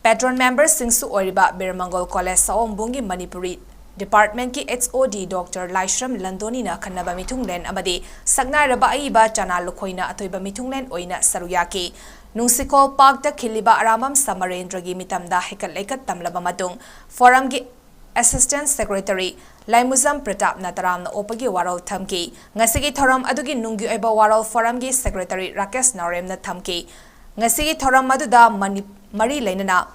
patron members singsu oriba Birmangol College Saombungi Manipuri Department ki HOD Dr. Laishram Landoni na khanaba mitunglen amadi sagnai raba aiba chana lukhoina atoiba mitunglen oina saruyaki Nungsikol Park da khiliba aramam Samarendra gi mitamda hekal lekat tamlaba matung forum gi Assistant Secretary Laimuzam Pratap Nataram na opagi warol thamki ngasigi thoram adugi nunggi oiba warol forum gi Secretary Rakesh Narem na thamki ngasigi thoram aduda mari lainana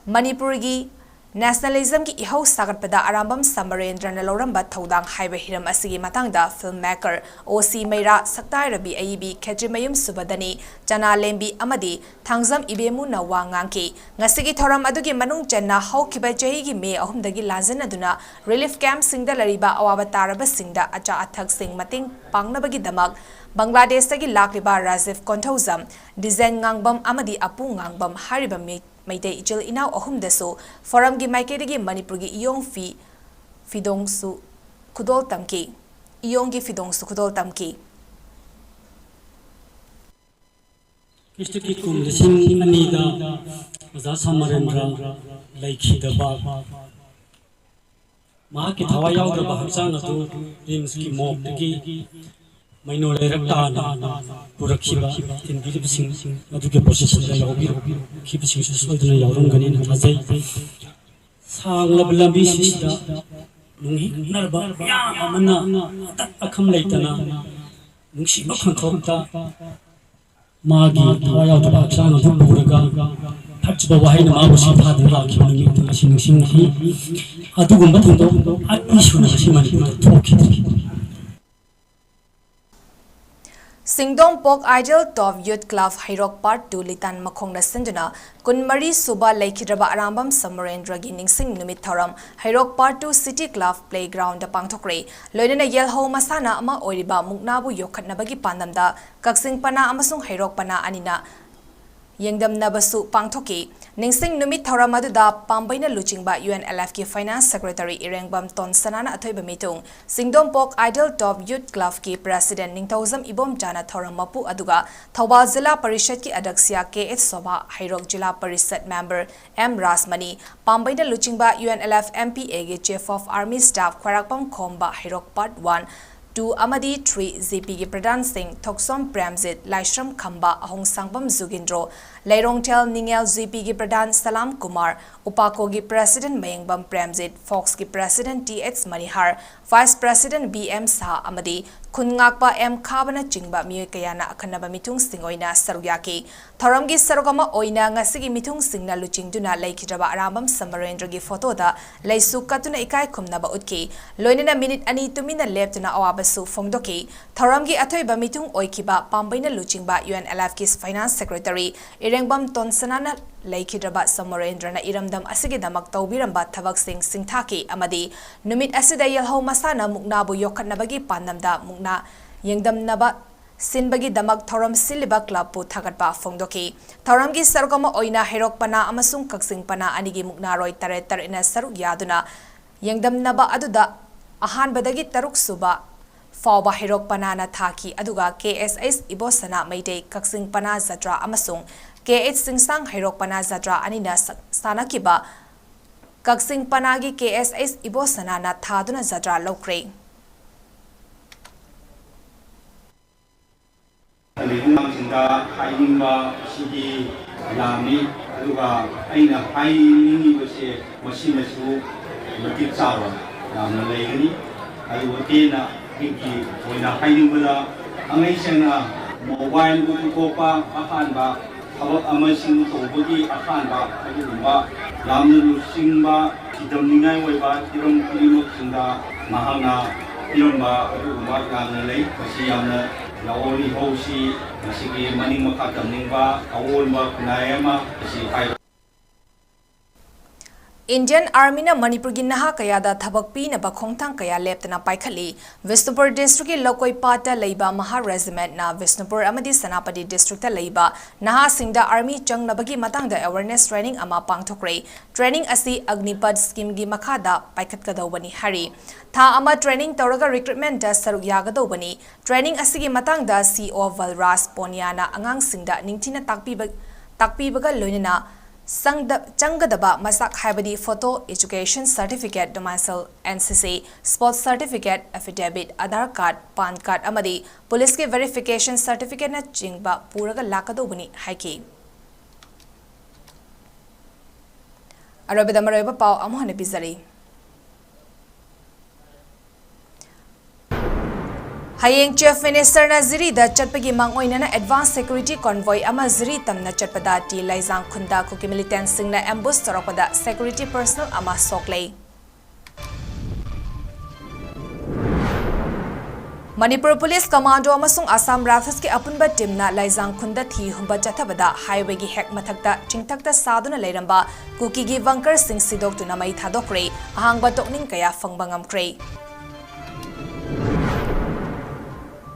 Manipuri nationalism ki ihau sagatpada arambam Samarendra na loramba thodang haiba hiram asigi matangda filmmaker OC Meira Saktai Rabi AIB Kejrimayum Subadani Chana Lembi amadi Thangzam Ibemu na wangangki ngasigi thoram adugi manung channa haukiba jahigi May 3 dagi lanzan aduna relief camp singda lariba awaba taraba singda acha athak sing mating pangnabagi damak Bangladesh tagi lakliba Rajiv Konthozam design ngangbam amadi apu ngangbam hariba Maitei Ichil Inaw Ahumdaso forum gi Maikedi Manipur gi iyong fidongsu kudol tamki iyong gi fidongsu kudol tamki Kishki kum lising anida Maza Samarendra laikidaba Mahaki thawayawdaba haksana tu rims ki mokdagi Mainole Raktana Purakhiba in Gilipsing Aduke position Yabi keeping Sudana Yarangan in Hazai Sang Labi Sista Narba Amana Akam Laitana Nungshiba Controlta Magi Tawaya to Baksana Buraga Touch the Wahina Mabushi Padra Sing Adugumatundo at Ishuna Simani talking. Singdom Pok Ideal Top Youth Club Hairok Part 2 Litan Makhongna Sinduna Kunmari Suba Laikhidraba Arambam Samarendra gi Ningsing Numit Thoram Hairok Part 2 City Club Playground da Pangthokre Loinana Yelho Masana ama oiriba Muknabu Yokhatnabagi Pandamda Kaksing Pana amasung Hairok Pana anina Yengdam Nabasu Pangthoki Ningsing Numit Thoramadu Pambaina Luchingba UNLF ki Finance Secretary Irengbam Ton Sanana Athoiba Mitung Singdom Pok Ideal Top Youth Club ki President Ningthauzam Ibom Jana Thoramapu aduga Thobal Zilla Parishad ki Adaksya 𝐾𝐻 Hairok Jilla Parishad Member M Rasmani Pambaina Luchingba UNLF MPA ki Chief of Army Staff Khwarakpam Khomba Hairok Part 1 2 Amadi 3 ZP ki Pradhan Singh Thoksom Premjit Laishram Khamba Ahong Sangbam Zugindro Lairongtel Ningel ZP ki Pradhan Salam Kumar Upako ki President Mayangbam Premjit Fox ki President TH Manihar Vice President BM Saha Amadi Khungakpa M Khabana Chingba Miyoi Kayana Akhanaba Mitung Sing oina Saruyaki Thoramgi Sarogama oina ngasigi Mitung Singna Luchingduna Laikhidraba Arambam Samarendra gi photo da Laisu Katuna Ikai Khumnaba Utki Loinana minute ani tumina leptuna awabasu Fongdoki Thoramgi Athoiba Mitung Oikiba Pambaina Luchingba UNLF ki Finance Secretary Irengbam Ton Sanana Laikhidraba Samarendra na iramdam asigi damak tawbiramba thabak singthaki amadi numit asida yelho masana muknabu yokhatnabagi pandamda mukna yengdamnaba sinbagi damak thoram siliba club pu thagatpa fongdoki thoramgi sargama oina herokpana amasung kaksingpana anigi mukna roi tare ina saruk yaduna yengdamnaba aduda ahanbadagi taruk suba Fauba herokpana na thaki aduga 𝐾𝐻 ibosana maitei kaksingpana zatra amasung 𝐾𝐻 singsang herokpana zatra anina sanakiba kaksing panagi 𝐾𝐻 ibosana na thaduna zatra lokre Sinda hainingba sigi lami aduga aina hainingni base masinasu matik sawa namna leigani aduga tena hiki oina hainingba angai sena mobile ko pa ahanba Habak amasing tobagi ahanba aduba lamna lusingba kidamningai waiba kiram kulimok sinda mahana iramba aduba yamna lei kasi yamna ꯂꯧꯍꯣꯜꯂꯤ ꯍꯧꯁꯤ ꯃꯁꯤꯒꯤ ꯃꯅꯤꯡ ꯃꯈꯥ ꯇꯝꯅꯤꯡꯕ ꯑꯑꯣꯟꯕ ꯈꯨꯟꯅꯥꯏ ꯑꯃ ꯑꯁꯤ ꯍꯥꯏꯕ Indian Army na Manipur gi naha kaya da thabak pi na bakhongthang kaya leptana paikhali Vishnupur district ki Lokoipata leiba Maha regiment na Vishnupur amadi Sanapati district ta leiba naha singda army changnabagi matang da awareness training ama pangthokre training asi Agnipath scheme gi makha da paikhat kadawbani hari tha ama training tawraga recruitment da saruk yagadawbani training asi gi matang da 𝗍𝗶𝗃𝗏 Ponya na angang singda ningthina takpibaga loinana Changadaba masak haibadi photo education certificate domicile NCC sports certificate affidavit Aadhaar card PAN card amadi police ki verification certificate na chingba puraga lakadobani haiki Arabida maroiba pau amuhane bizari Hayeng Chief Minister na ziri da chatpagi mangoina na advanced security convoy ama ziri tamna chatpada ti laizang khunda kuki militant sing na ambush tarapada security personnel ama soklei Manipur Police Commando amasung Assam Rifles ki apunba team na laizang khunda thi humba chathabada highway gi hek mathakta chingthakta saduna leiramba kuki gi bunker sing sidok tuna mai thadokre ahangba tokning kaya fangbangam kre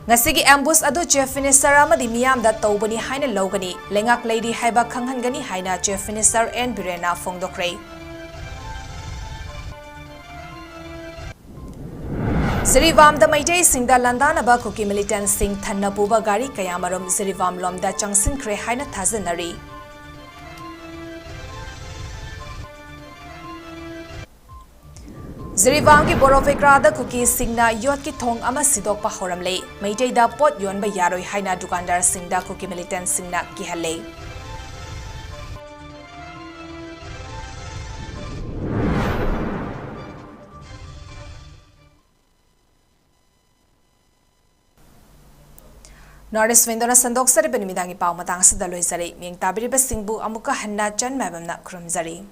Ngasigi ambush adu Chief Minister amadi miyam da tawbani haina logani lengak lady haiba khanghangani haina Chief Minister N Birena fongdokre Zirivam da Maitai Singda Landana ba kuki militant sing thanna puba gari kayamarom Zirivam lomda changsin kre haina thajanari Zirivam ki Borofekra da kuki singna yot ki thong ama sidok pa horamle Maitai da pot yon ba yaroi haina dukandar singda kuki militant singna ki halle Norris Windona Sandok Sari Benimidangi Pau Matang Sidaloi Zari Ming Tabiri Basingbu Amuka Handa Chan Maibam na Krum Zari